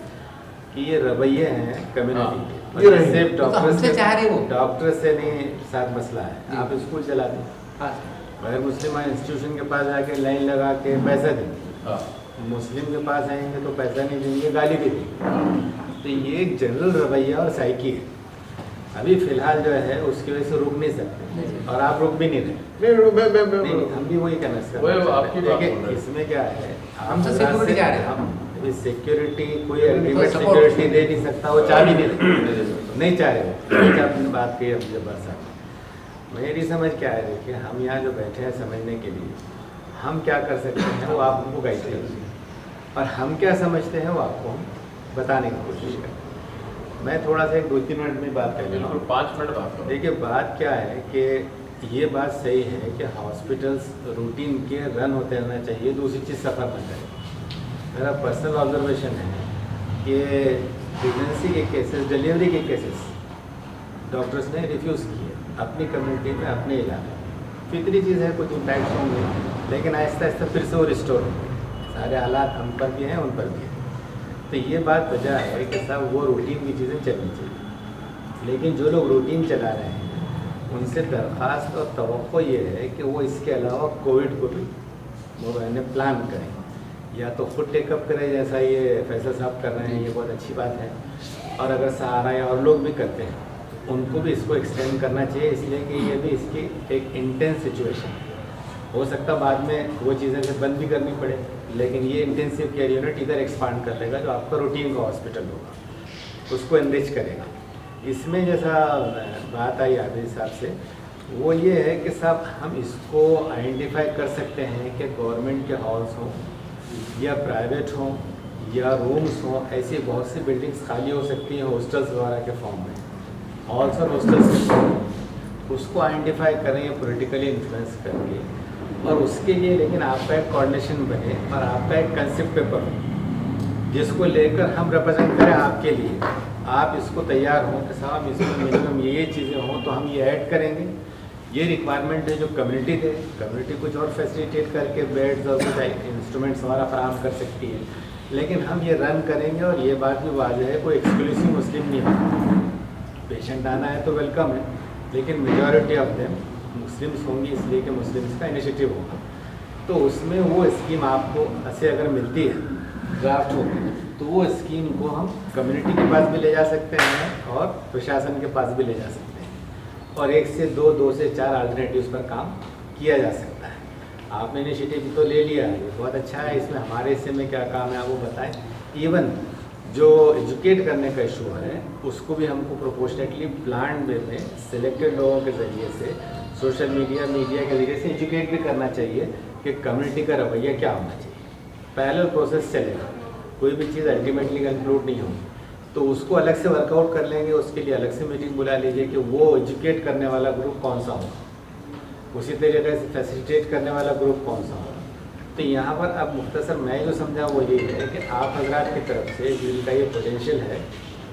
कि ये रवैये हैं कम्युनिटी के, सिर्फ डॉक्टर से नहीं साथ मसला है। आप स्कूल चला दें, गैर मुस्लिम इंस्टीट्यूशन के पास जाके लाइन लगा के पैसा देंगे, मुस्लिम के पास आएंगे तो पैसा नहीं देंगे, गाली भी देंगे। तो ये एक जनरल रवैया और साइकी है। अभी फिलहाल जो है उसकी वजह से रुक नहीं सकते और आप रुक भी नहीं रहे। नहीं, हम भी वही कहना चाहते हैं। इसमें क्या है, हम सिक्योरिटी जा रहे हैं, हम सिक्योरिटी कोई अल्टीमेट सिक्योरिटी दे नहीं सकता, वो चाह भी नहीं चाह रहे। आपने बात की अब्दुल जब्बार साहब, मेरी समझ क्या है, देखिए हम यहाँ जो बैठे हैं समझने के लिए, हम क्या कर सकते हैं वो आप हमको गाइड करेंगे और हम क्या समझते हैं वो आपको हम बताने की कोशिश करें। मैं थोड़ा सा 2-3 मिनट में बात कर लूँ, 5 मिनट बात करूँ। देखिए बात क्या है कि ये बात सही है कि हॉस्पिटल्स रूटीन के रन होते रहना चाहिए, दूसरी चीज़ सफ़र न करें। मेरा पर्सनल ऑब्जर्वेशन है कि प्रेगनेंसी के केसेस, डिलीवरी के केसेस डॉक्टर्स ने रिफ्यूज़ किए अपनी कम्युनिटी में, अपने इलाके में। फितरी चीज़ है, कुछ इम्पैक्ट होंगे, लेकिन आहिस्ता आहिस्ता फिर से वो रिस्टोर होंगे। सारे हालात हम पर भी हैं, उन पर भी हैं। तो ये बात वजह है कि साहब वो रूटीन की चीज़ें चलनी चाहिए, लेकिन जो लोग रूटीन चला रहे हैं उनसे दरख्वास्त और तवक्को ये है कि वो इसके अलावा कोविड को भी वो प्लान करें, या तो खुद टेकअप करें जैसा ये फैसल साहब कर रहे हैं, ये बहुत अच्छी बात है। और अगर सहारा या और लोग भी करते हैं उनको भी इसको एक्सटेंड करना चाहिए, इसलिए कि ये भी इसकी एक इंटेंस सिचुएशन है। हो सकता बाद में वो चीज़ें फिर बंद भी करनी पड़े, लेकिन ये इंटेंसिव केयर यूनिट इधर एक्सपांड कर लेगा, जो आपका रूटीन का हॉस्पिटल होगा, उसको एनरिच करेगा। इसमें जैसा बात आई आदिल साहब से, वो ये है कि साहब हम इसको आइडेंटिफाई कर सकते हैं कि गवर्नमेंट के हॉल्स हों या प्राइवेट हों या रूम्स हों, ऐसी बहुत सी बिल्डिंग्स खाली हो सकती हैं हॉस्टल्स वगैरह के फॉर्म में, हॉल्स और हॉस्टल्स के फॉर्म में, उसको आइडेंटिफाई करें पॉलिटिकली इन्फ्लुएंस करके, और उसके लिए लेकिन आपका एक कोऑर्डिनेशन बने और आपका एक कंसेप्ट पेपर हो जिसको लेकर हम रिप्रेजेंट करें आपके लिए। आप इसको तैयार हों कि साहब इसमें मिनिमम ये चीज़ें हों तो हम ये ऐड करेंगे, ये रिक्वायरमेंट है जो कम्युनिटी दे, कम्युनिटी कुछ और फैसिलिटेट करके बेड्स और कुछ इंस्ट्रूमेंट्स हमारा फराहम कर सकती है, लेकिन हम ये रन करेंगे। और ये बात भी वाज़ेह है, कोई एक्सक्लूसिव मुस्लिम नहीं होगा। पेशेंट आना है तो वेलकम है, लेकिन मेजॉरिटी ऑफ देम मुस्लिम्स होंगी, इसलिए कि मुस्लिम्स का इनिशिएटिव होगा। तो उसमें वो स्कीम आपको ऐसे अगर मिलती है ड्राफ्ट हो, तो वो स्कीम को हम कम्युनिटी के पास भी ले जा सकते हैं और प्रशासन के पास भी ले जा सकते हैं, और 1 से 2, 2 से 4 अल्टरनेटिव्स पर काम किया जा सकता है। आपने इनिशिएटिव तो ले लिया है, बहुत अच्छा है। इसमें हमारे हिस्से में क्या काम है आप वो बताएं। इवन जो एजुकेट करने का इशू है उसको भी हमको प्रोपोर्शनेटली प्लान वे में सिलेक्टेड लोगों के ज़रिए से, सोशल मीडिया के ज़रिए से एजुकेट भी करना चाहिए कि कम्युनिटी का रवैया क्या होना चाहिए। पैरेलल प्रोसेस चलेगा, कोई भी चीज़ अल्टीमेटली कंक्लूड नहीं होगी, तो उसको अलग से वर्कआउट कर लेंगे। उसके लिए अलग से मीटिंग बुला लीजिए कि वो एजुकेट करने वाला ग्रुप कौन सा होगा, उसी तरीके से फैसिलिटेट करने वाला ग्रुप कौन सा होगा। तो यहाँ पर अब मुख्तसर मैं जो समझा वो यही है कि आप हजरात की तरफ से जिनका ये पोटेंशियल है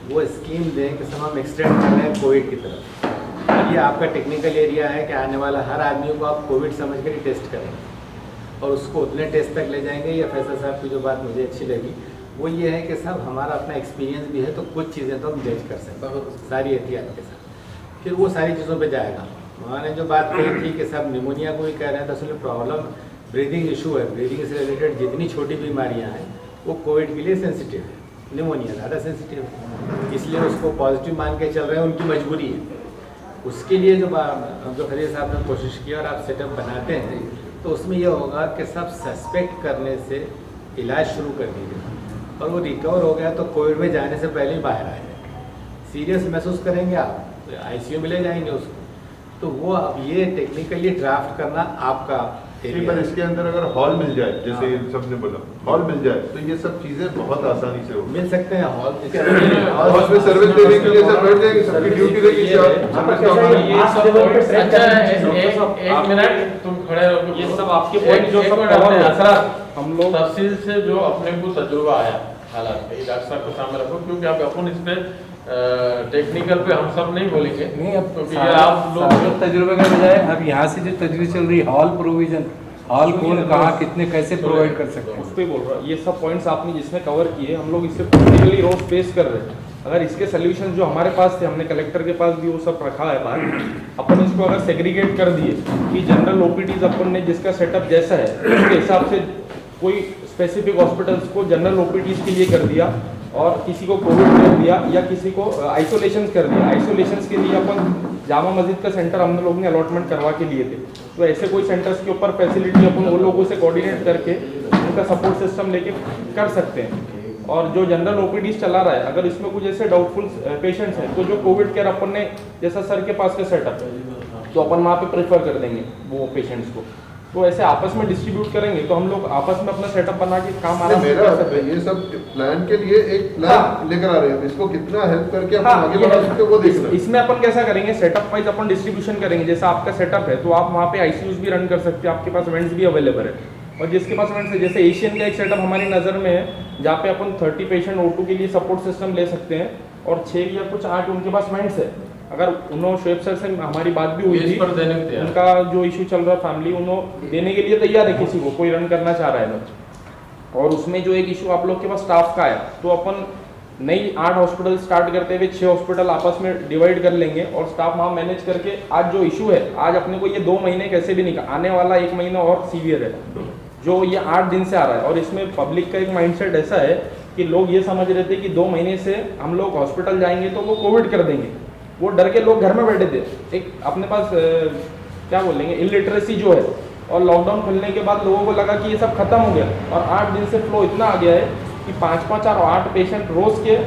वो स्कीम दें कि सब हम एक्सटेंड कर रहे हैं कोविड की तरफ। ये आपका टेक्निकल एरिया है कि आने वाला हर आदमी को आप कोविड समझ कर ही टेस्ट करेंगे और उसको उतने टेस्ट तक ले जाएंगे। या फैसल साहब की जो बात मुझे अच्छी लगी वो ये है कि सब हमारा अपना एक्सपीरियंस भी है, तो कुछ चीज़ें तो हम जज कर सकते हैं सारी एहतियात के साथ। फिर वो सारी चीज़ों पे जाएगा। उन्होंने जो बात कही थी कि सब निमोनिया को ही कह रहे हैं, तो असल प्रॉब्लम ब्रीदिंग इशू है। ब्रीदिंग से रिलेटेड जितनी छोटी बीमारियाँ हैं वो कोविड के लिए सेंसिटिव है, निमोनिया ज़्यादा सेंसिटिव है, इसलिए उसको पॉजिटिव मान के चल रहे हैं, उनकी मजबूरी है। उसके लिए जो खलील साहब ने कोशिश की और आप सेटअप बनाते हैं तो उसमें यह होगा कि सब सस्पेक्ट करने से इलाज शुरू कर दीजिए और वो रिकवर हो गया तो कोविड में जाने से पहले ही बाहर आ जाए। सीरियस महसूस करेंगे आप तो आईसीयू में ले जाएंगे उसको। तो वो अब ये टेक्निकली ड्राफ्ट करना आपका पर इसके अंदर अगर हॉल मिल जाए, जैसे सबने बोला हॉल मिल जाए, तो ये सब चीजें बहुत आसानी से हो मिल सकते हैं। हॉल में सर्विस देने के लिए सब बैठ जाएंगे, सबकी ड्यूटी रहेगी। एक मिनट तुम खड़े रहो, ये सब आपके पॉइंट जो सब कवर है हम लोग तफसील से जो अपने को तजुर्बा आया हालात पे डॉक्टर साहब के सामने रखो, क्योंकि आप अपन इस पे टेक्निकल पे हम सब नहीं बोलेंगे। नहीं, अब क्योंकि ये आप लोग तजुर्बे के बजाय अब यहाँ से जो तजवीज़ चल रही है हॉल प्रोविजन, हॉल कौन कहाँ कितने कैसे प्रोवाइड कर सकते हैं, उस पर बोल रहा हूँ। ये सब पॉइंट्स आपने जिसमें कवर किए हम लोग इससे प्रैक्टिकली रोज फेस कर रहे हैं। अगर इसके सोल्यूशन जो हमारे पास थे, हमने कलेक्टर के पास भी वो सब रखा है बात। अपन इसको अगर सेग्रीगेट कर दिए कि जनरल ओपीडीज अपन ने जिसका सेटअप जैसा है उसके हिसाब से कोई स्पेसिफिक हॉस्पिटल्स को जनरल ओपीडीज के लिए कर दिया और किसी को कोविड कर दिया या किसी को आइसोलेशन कर दिया। आइसोलेशन के लिए अपन जामा मस्जिद का सेंटर हम लोग ने अलॉटमेंट करवा के लिए थे, तो ऐसे कोई सेंटर्स के ऊपर फैसिलिटी अपन वो लोगों से कोऑर्डिनेट करके उनका सपोर्ट सिस्टम लेके कर सकते हैं। और जो जनरल ओपीडीज चला रहा है, अगर इसमें कुछ ऐसे डाउटफुल पेशेंट्स हैं तो जो कोविड केयर अपन ने जैसा सर के पास का सेटअप है तो अपन वहाँ पे प्रेफर कर देंगे वो पेशेंट्स को। तो ऐसे आपस में डिस्ट्रीब्यूट करेंगे तो हम लोग आपस में अपना सेटअप बना के काम आराम से कर सकते हैं। ये सब प्लान के लिए एक प्लान लेकर आ रहे हैं, इसको कितना हेल्प करके अपन आगे बढ़ा सकते हैं वो देखना है। इसमें अपन कैसा करेंगे, सेटअप वाइज अपन डिस्ट्रीब्यूशन करेंगे। जैसा आपका सेटअप है तो आप वहाँ पे आईसीयूज भी रन कर सकते हैं, आपके पास वेंट्स भी अवेलेबल है। और जिसके पास वेंट्स है, जैसे एशियन का एक सेटअप हमारी नज़र में है जहाँ पे अपन 30 पेशेंट O2 के लिए सपोर्ट सिस्टम ले सकते हैं और 6 या कुछ 8 उनके पास वेंट्स है। अगर उन्होंने शोएब सर से हमारी बात भी हुई थी, उनका जो इशू चल रहा है फैमिली, उन्होंने देने के लिए तैयार है किसी को, कोई रन करना चाह रहा है तो। और उसमें जो एक इशू आप लोग के पास स्टाफ का है तो अपन नई 8 हॉस्पिटल स्टार्ट करते हुए 6 हॉस्पिटल आपस में डिवाइड कर लेंगे और स्टाफ वहाँ मैनेज करके। आज जो इशू है, आज अपने को ये 2 महीने कैसे भी नहीं, आने वाला 1 महीना और सीवियर है जो ये 8 दिन से आ रहा है। और इसमें पब्लिक का एक माइंडसेट ऐसा है कि लोग ये समझ रहे थे कि 2 महीने से हम लोग हॉस्पिटल जाएंगे तो वो कोविड कर देंगे, वो डर के लोग घर में बैठे थे। एक अपने पास क्या बोलेंगे इलिटरेसी जो है, और लॉकडाउन खुलने के बाद लोगों को लगा कि ये सब खत्म हो गया और 8 दिन से फ्लो इतना आ गया है कि 5-5 और 8 पेशेंट रोज के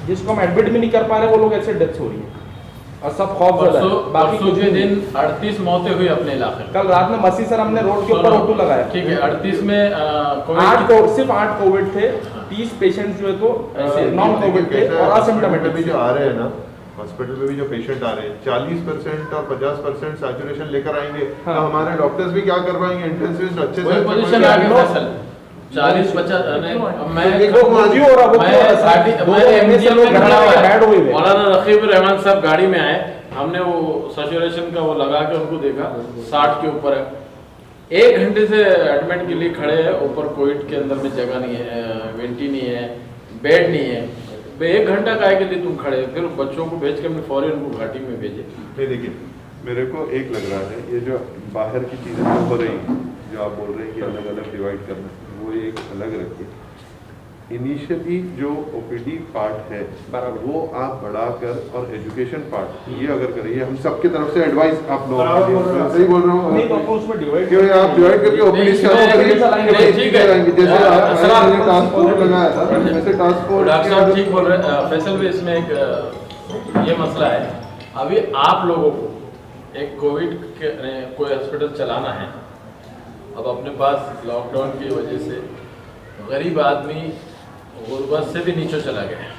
जिसको हम एडमिट भी नहीं कर पा रहे वो लोग ऐसे डेथ्स हो रही है और सब खौफ ज्यादा है। बाकी कुछ दिन 38 मौतें हुई अपने इलाके में। कल रात में मसी सर हमने रोड के ऊपर O2 लगाया, ठीक है। 38 में सिर्फ 8 कोविड थे, 30 पेशेंट जो है तो नॉन कोविड थे और असिम्प्टोमेटिक भी जो आ रहे हैं ना हॉस्पिटल में भी जो पेशेंट आ रहे हैं 40% और 50% सैचुरेशन लेकर आएंगे। हाँ। तो हमारे डॉक्टर्स भी क्या कर पाएंगे, इंटेंसिविस्ट अच्छे से 40-50 मौलाना रकीब रहमान साहब गाड़ी में आए, हमने वो सैचुरेशन का वो लगा के उनको देखा 60 के ऊपर है। 1 घंटे से एडमिट के लिए खड़े हैं, ऊपर कोविड के अंदर में जगह नहीं है, वेंटी नहीं है, बेड नहीं है। 1 घंटा काहे के लिए तुम खड़े, फिर बच्चों को भेज के हमने फौरन उनको घाटी में भेजे। नहीं देखिए, मेरे को एक लग रहा है ये जो बाहर की चीज़ें हो रही जो आप बोल रहे हैं कि अलग अलग डिवाइड करना, वो एक अलग रखिए। इनिशियली जो ओपीडी पार्ट है वो आप बढ़ाकर और एजुकेशन पार्ट ये अगर करिए, हम सबके तरफ से एडवाइस आप लोगों के लिए सही बोल रहा हूँ क्योंकि आप डिवाइड करके ओपीडी चालू करिए, ठीक है। जैसे आपने टास्क फोर्स लगाया था वैसे टास्क फोर्स डॉक्टर साहब ठीक बोल रहे हैं। फैसल भी इसमें एक ये मसला है, अभी आप लोगों को एक कोविड के कोई हॉस्पिटल चलाना है, अब अपने पास लॉकडाउन की वजह से गरीब आदमी गुर्बत से भी नीचे चला गया है।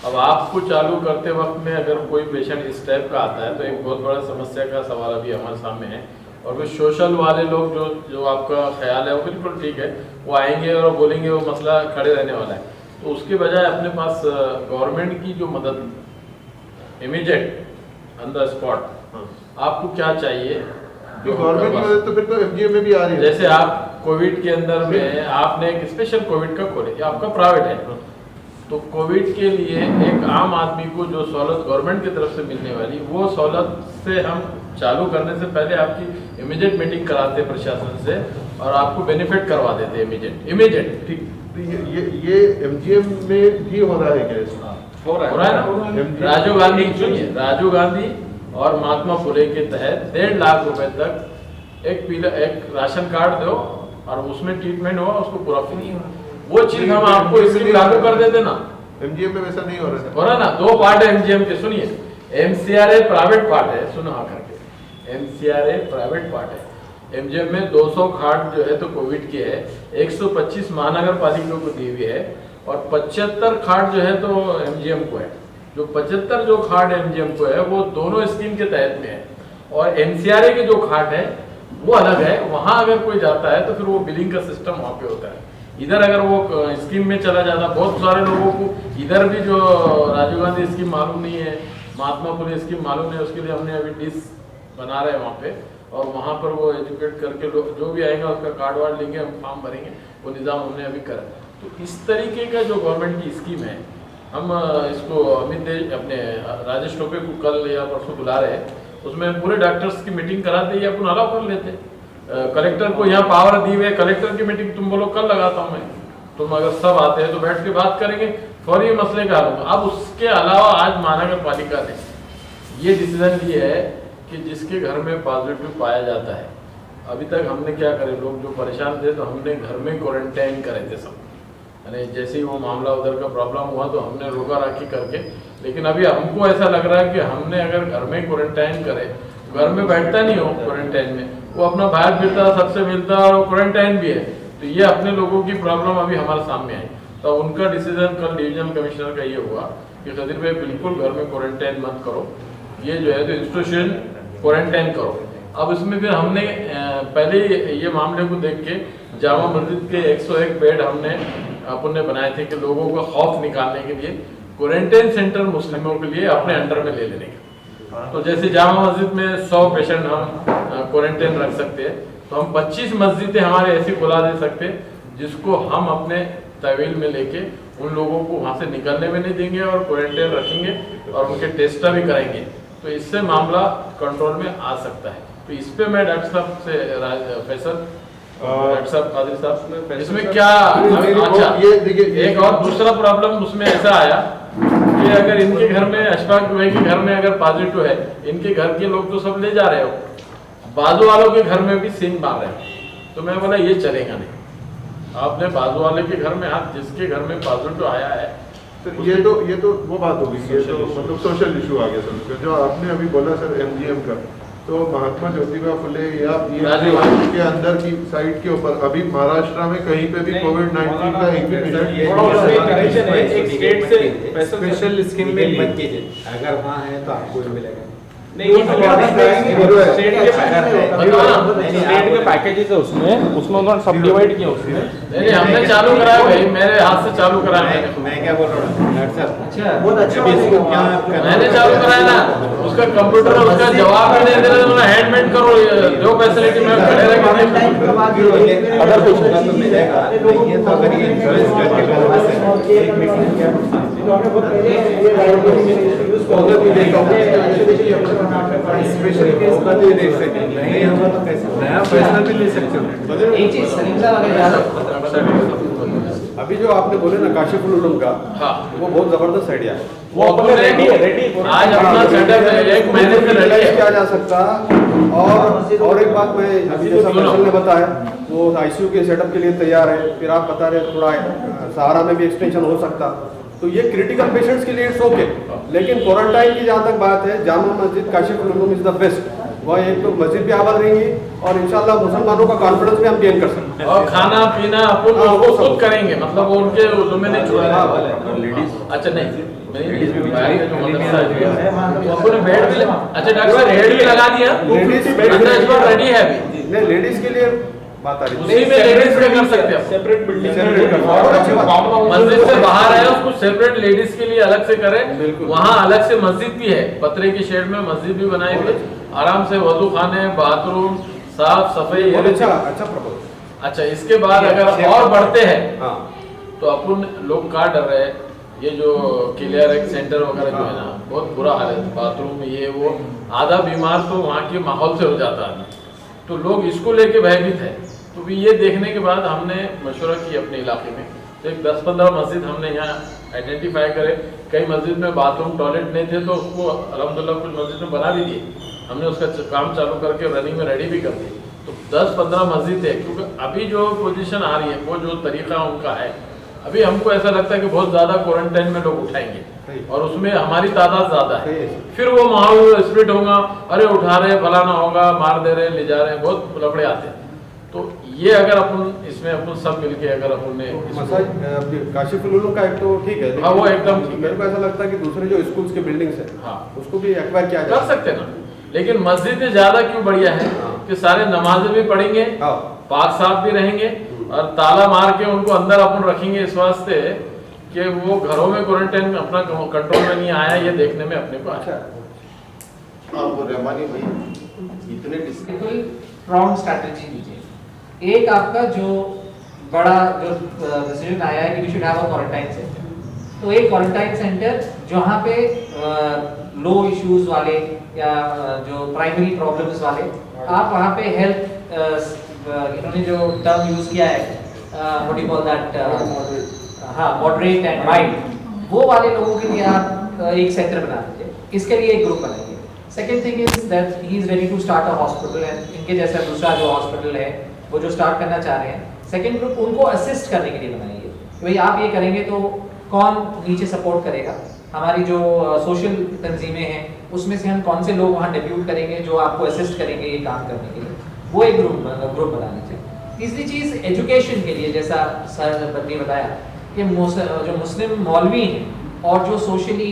अब आपको चालू करते वक्त में अगर कोई पेशेंट इस टाइप का आता है तो एक बहुत बड़ा समस्या का सवाल अभी हमारे सामने है। और फिर सोशल वाले लोग जो आपका ख्याल है वो बिल्कुल ठीक है, वो आएंगे और बोलेंगे वो मसला खड़े रहने वाला है। तो उसके बजाय अपने पास गवर्नमेंट की जो मदद इमीडिएट ऑन द स्पॉट आपको क्या चाहिए? गवर्नमेंट की मदद तो फिर तो एमजीएम में भी आ रही है। जैसे आप कोविड के अंदर में आपने एक स्पेशल कोविड का खोले, ये आपका प्राइवेट है, तो कोविड के लिए एक आम आदमी को जो सहूलत गवर्नमेंट की तरफ से मिलने वाली, वो सहूलत से हम चालू करने से पहले आपकी इमीडिएट मीटिंग कराते प्रशासन से और आपको बेनिफिट करवा देते इमीडिएट। ठीक, ये एमजीएम में भी हो रहा है क्या? हो रहा है ना। राजीव गांधी, सुनिए, राजीव गांधी और महात्मा फुले के तहत 1.5 लाख रुपए तक एक राशन कार्ड दो और उसमें ट्रीटमेंट हुआ, उसको पूरा फ्री। वो चीज हम आपको इसलिए लागू कर देते ना। एमजीएम में वैसा नहीं हो रहा है। हो रहा ना, 2 पार्ट है एमजीएम के, सुनिए। एमसीआरए प्राइवेट पार्ट है, सुनो करके, एमसीआरए प्राइवेट पार्ट है। एमजीएम में 200 खाट जो है तो कोविड के है, 125 महानगर पालिका को दी हुई है और 75 खाट जो है तो एमजीएम को है। जो 75 जो खाट एमजीएम को है वो दोनों स्कीम के तहत में है, और एमसीआरए के जो खाट है वो अलग है। वहां अगर कोई जाता है तो फिर वो बिलिंग का सिस्टम वहां पे होता है। इधर अगर वो स्कीम में चला जाता, बहुत सारे लोगों को इधर भी जो राजीव गांधी स्कीम मालूम नहीं है, महात्मा फुले स्कीम मालूम नहीं, उसके लिए हमने अभी डिश बना रहे हैं वहाँ पे, और वहाँ पर वो एजुकेट करके लोग जो भी आएगा उसका कार्ड वार्ड लेंगे, हम फॉर्म भरेंगे, वो निज़ाम हमने अभी करा। तो इस तरीके का जो गवर्नमेंट की स्कीम है, हम इसको अपने राजेश टोपे को कल या परसों बुला रहे हैं, उसमें पूरे डॉक्टर्स की मीटिंग कराते या अपन अलाउ कर लेते। कलेक्टर को यहाँ पावर दी हुई, कलेक्टर की मीटिंग तुम बोलो कल लगाता हूँ मैं, तुम अगर सब आते हैं तो बैठ के बात करेंगे, फौरी मसले का हल होगा। अब उसके अलावा आज महानगर पालिका ने ये डिसीजन लिया है कि जिसके घर में पॉजिटिव पाया जाता है, अभी तक हमने क्या करे, लोग जो परेशान थे तो हमने घर में क्वारंटाइन करे थे सब, यानी जैसे ही वो मामला उधर का प्रॉब्लम हुआ तो हमने रोका राखी करके। लेकिन अभी हमको ऐसा लग रहा है कि हमने अगर घर में क्वारंटाइन करे, घर में बैठता नहीं हो क्वारंटाइन में, वो अपना बाहर फिरता, सबसे मिलता और क्वारंटाइन भी है, तो ये अपने लोगों की प्रॉब्लम अभी हमारे सामने आई। तो उनका डिसीजन कल डिवीजनल कमिश्नर का ये हुआ कि खदीर भाई बिल्कुल घर में क्वारंटाइन मत करो, ये जो है तो इंस्टीट्यूशन क्वारंटाइन करो। अब इसमें फिर हमने पहले ये मामले को देख के जामा मस्जिद के 101 बेड हमने अपन ने बनाए थे कि लोगों को खौफ निकालने के लिए क्वारंटाइन सेंटर मुस्लिमों के लिए अपने अंडर में ले लेने का। तो जैसे जामा मस्जिद में 100 पेशेंट हम क्वारंटाइन रख सकते हैं, तो हम 25 मस्जिदें हमारे ऐसी खुला दे सकते हैं जिसको हम अपने तहवील में लेके उन लोगों को वहाँ से निकलने में नहीं देंगे और क्वारंटाइन रखेंगे और उनके टेस्ट भी करेंगे। तो इससे मामला कंट्रोल में आ सकता है। तो इस पे मैं डॉक्टर साहब से फैसल, डॉक्टर साहब कादिर साहब, इसमें क्या अच्छा ये देखिए, एक और दूसरा प्रॉब्लम उसमें ऐसा आया कि अगर इनके घर में अशफाक भाई के घर में अगर पॉजिटिव है, इनके घर के लोग तो सब ले जा रहे हो, बाजू वालों के घर में भी सीन मार रहे हैं, तो मैं बोला ये चलेगा नहीं। आपने बाजू वाले के घर में हाथ, जिसके घर में पॉजिटिव आया है, तो ये तो वो बात होगी, ये तो मतलब सोशल इशू आ गया सर। जो आपने अभी बोला सर एमजीएम का, तो महात्मा ज्योतिबा फुले या के अंदर की साइट के ऊपर अभी महाराष्ट्र में कहीं पे भी कोविड-19 का एक भी एक स्टेट से स्पेशल स्कीम में मत कीजिए, अगर वहाँ है तो आपको भी मिलेगा। नहीं, स्टेट के पैकेजेस है उसमें उन्होंने सब डिवाइड किया उसमें। नहीं हमने चालू कराया भाई, मेरे हाथ से चालू कराया। मैं क्या बोल रहा हूँ अच्छा, बहुत अच्छा, मैंने चालू कराया ना, उसका कंप्यूटर उसका जवाब भी नहीं दे रहा, तो हैंडमेड करो जो फैसिलिटी में खड़े रहेंगे। अगर कुछ होगा तो मिलेगा, ये तो अगर ये इंश्योरेंस करके करवा से एक मीटिंग स्पेशल केस का भी देख सकते हैं, नहीं होगा तो कैसे नया फैसला भी ले सकते हो। एक चीज अभी जो आपने बोले ना काशिफुल उलूम का, हाँ, वो बहुत जबरदस्त आइडिया है। वो अपने रेडी आज अपना सेटअप है, एक महीने से रेडी किया जा सकता। और एक बात मैं अभी जैसा मिशेल ने बताया, वो आईसीयू के सेटअप के लिए तैयार है, फिर आप बता रहे थोड़ा सहारा में भी एक्सटेंशन हो सकता, तो ये क्रिटिकल पेशेंट्स के लिए इट्स ओके। लेकिन क्वारंटाइन की जहाँ तक बात है, Jama Masjid Kashiful Uloom is the best. वह एक तो मस्जिद भी आबाद रहेंगी और इंशाल्लाह मुसलमानों का कॉन्फिडेंस भी हम गेन कर सकते हैं। और खाना पीना अपन वो खुद करेंगे, मतलब वो उनके उन्होंने नहीं छोड़ा। अच्छा नहीं लेडीज भी अपन बेड भी, अच्छा डॉक्टर साहब हेड भी लगा दिया, लेडीज रेडी है अभी। लेडीज के लिए बात आ रही उसी में लेडीज का कर सकते हैं, सेपरेट बिल्डिंग, मस्जिद से बाहर है उसको सेपरेट लेडीज के लिए अलग से करें। वहाँ अलग से मस्जिद भी है, पतरे की शेड में मस्जिद भी बनाई हुई, आराम से वजू खाने, बाथरूम, साफ सफाई। अच्छा प्रपोजल। अच्छा, इसके बाद अगर और बढ़ते हैं तो अपन लोग क्या डर रहे हैं, ये जो क्लियर एक सेंटर वगैरह जो है ना, बहुत बुरा हाल है, बाथरूम ये वो, आधा बीमार तो वहाँ के माहौल से हो जाता है, तो लोग इसको लेके भयभीत है। तो भी ये देखने के बाद हमने मशवरा किया अपने इलाके में, तो एक 10-15 मस्जिद हमने यहाँ आइडेंटिफाई करे। कई मस्जिद में बाथरूम टॉयलेट नहीं थे तो उसको अल्हम्दुलिल्लाह कुछ मस्जिद में बना भी दिए, हमने उसका काम चालू करके रनिंग में रेडी भी कर दिए। तो 10-15 मस्जिद है, क्योंकि अभी जो पोजीशन आ रही है, वो जो तरीका उनका है, अभी हमको ऐसा लगता है कि बहुत ज़्यादा क्वारंटाइन में लोग उठाएंगे और उसमें हमारी तादाद ज़्यादा है, फिर वो माहौल स्प्लिट होगा, अरे उठा रहे फलाना होगा, मार दे रहे, ले जा रहे, बहुत लफड़े आते हैं। तो ये अगर अपन इसमें अपन सब मिलके अगर अपन ने काशिफुल उलूम का एक तो ठीक है, हाँ वो एकदम ठीक है। मेरे को ऐसा लगता है कि दूसरे जो स्कूल्स के बिल्डिंग्स है, हाँ उसको भी एक्वायर किया कर सकते ना, लेकिन मस्जिद ज्यादा क्यों बढ़िया है कि सारे नमाजें भी पढ़ेंगे, पाक साफ भी रहेंगे और ताला मार के उनको अंदर अपन रखेंगे इस वास्ते कि वो घरों में क्वारंटाइन में अपना कंट्रोल में नहीं आया, ये देखने में अपने को अच्छा है। वो रहमानी भाई इतने बिल्कुल रॉन्ग स्ट्रैटेजी लीजिए। एक आपका जो बड़ा जो डिसीजन आया है कि we should have a quarantine centre, तो एक क्वारंटाइन सेंटर जहाँ पे लो इश्यूज वाले या जो प्राइमरी प्रॉब्लम्स वाले, आप वहाँ पे हेल्थ इन्होंने जो टर्म यूज किया है, व्हाट यू कॉल दैट, हाँ मॉडरेट एंड माइल्ड, वो वाले लोगों के लिए आप एक सेंटर बना दीजिए, इसके लिए एक ग्रुप बनाइए। Second thing is that he is ready to start a hospital, and इनके जैसा दूसरा जो हॉस्पिटल है वो जो स्टार्ट करना चाह रहे हैं, सेकेंड ग्रुप उनको असिस्ट करने के लिए बनाइए कि भाई आप ये करेंगे तो कौन नीचे सपोर्ट करेगा। हमारी जो सोशल तंजीमें हैं उसमें से हम कौन से लोग वहाँ डेब्यूट करेंगे जो आपको असिस्ट करेंगे ये काम करने के लिए, वो एक ग्रुप बनाना चाहिए। तीसरी चीज़ एजुकेशन के लिए, जैसा सर ने बताया कि जो मुस्लिम मौलवी हैं और जो सोशली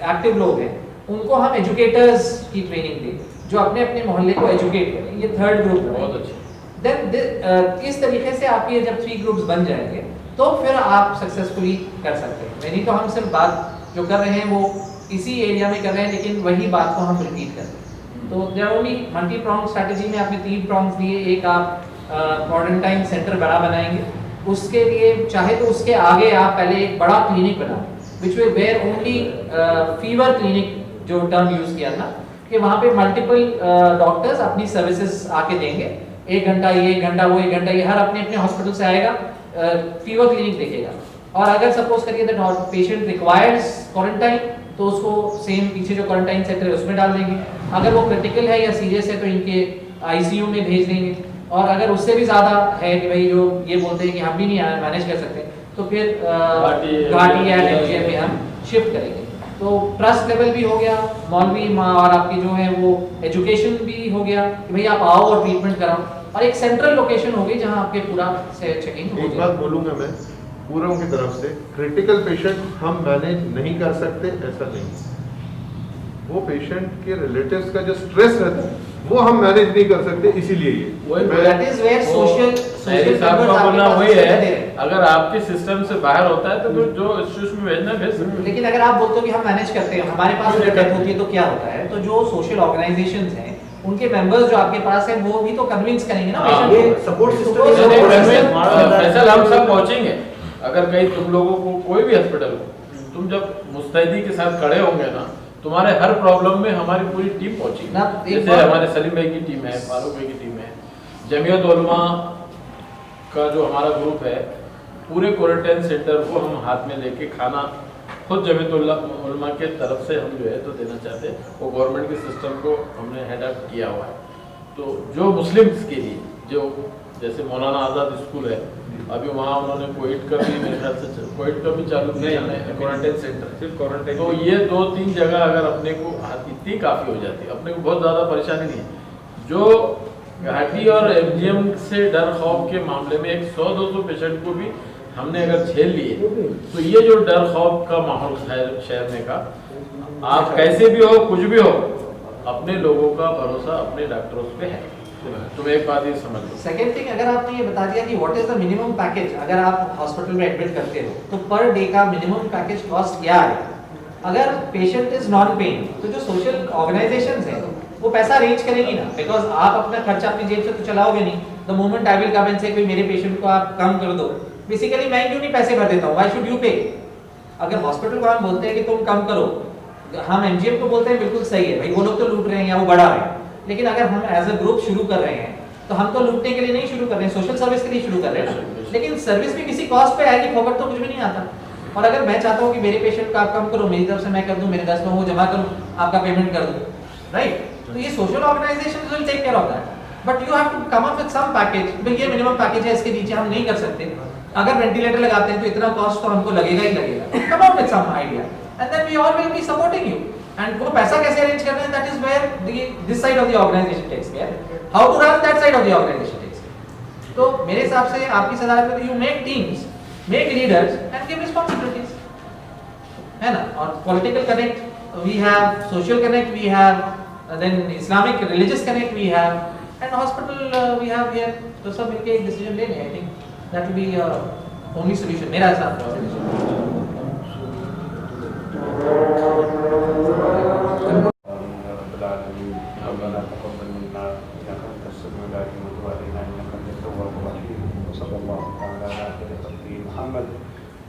एक्टिव लोग हैं उनको हम एजुकेटर्स की ट्रेनिंग दें जो अपने अपने मोहल्ले को एजुकेट करें, ये थर्ड ग्रुप है। बहुत अच्छा। देन इस तरीके से आपके जब 3 ग्रुप्स बन जाएंगे तो फिर आप सक्सेसफुली कर सकते हैं। नहीं तो हम सिर्फ बात जो कर रहे हैं वो इसी एरिया में कर रहे हैं, लेकिन वही बात को हम रिपीट कर रहे हैं। तो there only multi prong strategy में आपने 3 प्रॉन्ग्स दिए। एक आप क्वारंटाइन सेंटर बड़ा बनाएंगे, उसके लिए चाहे तो उसके आगे आप पहले एक बड़ा क्लिनिक बनाएं, which will where only fever clinic जो टर्म यूज किया था कि वहाँ पे मल्टीपल डॉक्टर्स अपनी सर्विसेज आके देंगे, 1 घंटा ये 1 घंटा वो 1 घंटा ये, हर अपने अपने हॉस्पिटल से आएगा, फीवर क्लिनिक देखेगा। और अगर सपोज करिए दैट पेशेंट रिक्वायर्स क्वारंटाइन तो उसको सेम पीछे जो क्वारंटाइन सेंटर है उसमें डाल देंगे। अगर वो क्रिटिकल है या सीरियस है तो इनके आईसीयू में भेज देंगे। और अगर उससे भी ज़्यादा है कि भाई जो ये बोलते हैं कि हम भी नहीं मैनेज कर सकते तो फिर घाटी या एमजीएम में हम शिफ्ट करेंगे। तो ट्रस्ट लेवल भी हो गया मौलवी और आपकी जो है वो एजुकेशन भी हो गया कि भाई आप आओ और ट्रीटमेंट कराओ, और एक सेंट्रल लोकेशन होगी जहां आपके पूरा से चेकिंग हो। एक बात बोलूंगा मैं पूरों की तरफ से, क्रिटिकल पेशेंट हम मैनेज नहीं कर सकते ऐसा नहीं, वो पेशेंट के रिलेटिव्स का जो स्ट्रेस रहता है वो हम मैनेज नहीं कर सकते, इसीलिए वही है। अगर आपके सिस्टम से बाहर होता है तो फिर जो इंस्टीट्यूशन में भेजना भेज सकते हैं। लेकिन अगर आप बोलते हो कि हम मैनेज करते हैं, हमारे पास दिक्कत होती है तो क्या होता है, तो जो सोशल ऑर्गेनाइजेशंस हैं उनके मेंबर्स जो आपके पास हैं वो भी तो कन्विंस करेंगे ना पेशेंट को। सपोर्ट सिस्टम फैसल हम सब पहुंचेंगे। अगर कहीं तुम लोगों को कोई भी हॉस्पिटल हो, तुम जब मुस्तैदी के साथ खड़े होंगे ना, तुम्हारे हर प्रॉब्लम में हमारी पूरी टीम पहुंचेगी। जैसे हमारे सलीम भाई की टीम है, फारूक भाई की टीम है, जमीयत उलमा का जो हमारा ग्रुप है, पूरे क्वारंटाइन सेंटर को हम हाथ में लेके खाना खुद जमीयत उलमा के तरफ से हम जो है तो देना चाहते हैं। वो गवर्नमेंट के सिस्टम को हमने हेड अप किया हुआ है। तो जो मुस्लिम्स के लिए जो जैसे मौलाना आज़ाद स्कूल है, अभी वहाँ उन्होंने कोविड का भी मेरे ख्याल से कोविड का भी चालू किया है क्वारंटाइन सेंटर, सिर्फ क्वारंटाइन। तो ये 2-3 जगह अगर अपने को इतनी काफ़ी हो जाती है, अपने को बहुत ज़्यादा परेशानी नहीं है। जो घाटी और एमजीएम से डर खौफ के मामले में एक 100-200 पेशेंट को भी हमने अगर झेल लिए तो ये जो डर खौफ का माहौल शहर में का, आप कैसे भी हो कुछ भी हो, अपने लोगों का भरोसा अपने डॉक्टरों पे है। तुम एक बात ये समझ लो। सेकेंड थिंग, अगर आपने ये बता दिया कि what is the minimum package, अगर आप हॉस्पिटल में एडमिट करते हो तो पर डे का मिनिमम पैकेज कॉस्ट क्या है। अगर पेशेंट इज नॉन पेइंग तो जो सोशल ऑर्गेनाइजेशंस हैं वो पैसा अरेंज करेंगी ना, बिकॉज आप अपना खर्चा अपनी जेब से तो चलाओगे नहीं। The moment I will come and से कोई मेरे पेशेंट को आप कम कर दो, बेसिकली मैं क्यों नहीं पैसे भर देता हूँ, व्हाई शुड यू पे। अगर हॉस्पिटल को हम बोलते हैं कि तुम कम करो, हम एमजीएम को बोलते हैं बिल्कुल सही है भाई, वो लोग तो लूट रहे हैं या वो बढ़ा रहे हैं, लेकिन अगर हम एज अ ग्रुप शुरू कर रहे हैं तो हम तो लूटने के लिए नहीं शुरू कर रहे हैं, सोशल सर्विस के लिए शुरू कर रहे हैं। लेकिन सर्विस भी किसी कॉस्ट पे आएगी, फोकट तो कुछ भी नहीं आता। और अगर मैं चाहता हूँ कि मेरे पेशेंट का आप कम करो, मेरी तरफ से मैं कर दूं, मेरे 10 लोगों को जमा करूं, आपका पेमेंट कर दूं, राइट। तो ये social organisations will take care of that, but you have to come up with some package. भाई ये मिनिमम पैकेज है, इसके नीचे हम नहीं कर सकते। अगर वेंटिलेटर लगाते हैं तो इतना कॉस्ट तो हमको लगेगा ही लगेगा। Come up with some idea and then we all will be supporting you. And वो पैसा कैसे अरेंज करना है, that is where this side of the organisation takes care, how to run that side of the organisation takes care. तो मेरे हिसाब से आपकी सदारत में you make teams, make leaders and give responsibilities, है ना। और political connect we have, social connect we have, then Islamic religious connect we have, and hospital we have here. तो सब मिलके एक डिसीजन ले लें, I think that will be only solution मेरा हिसाब से।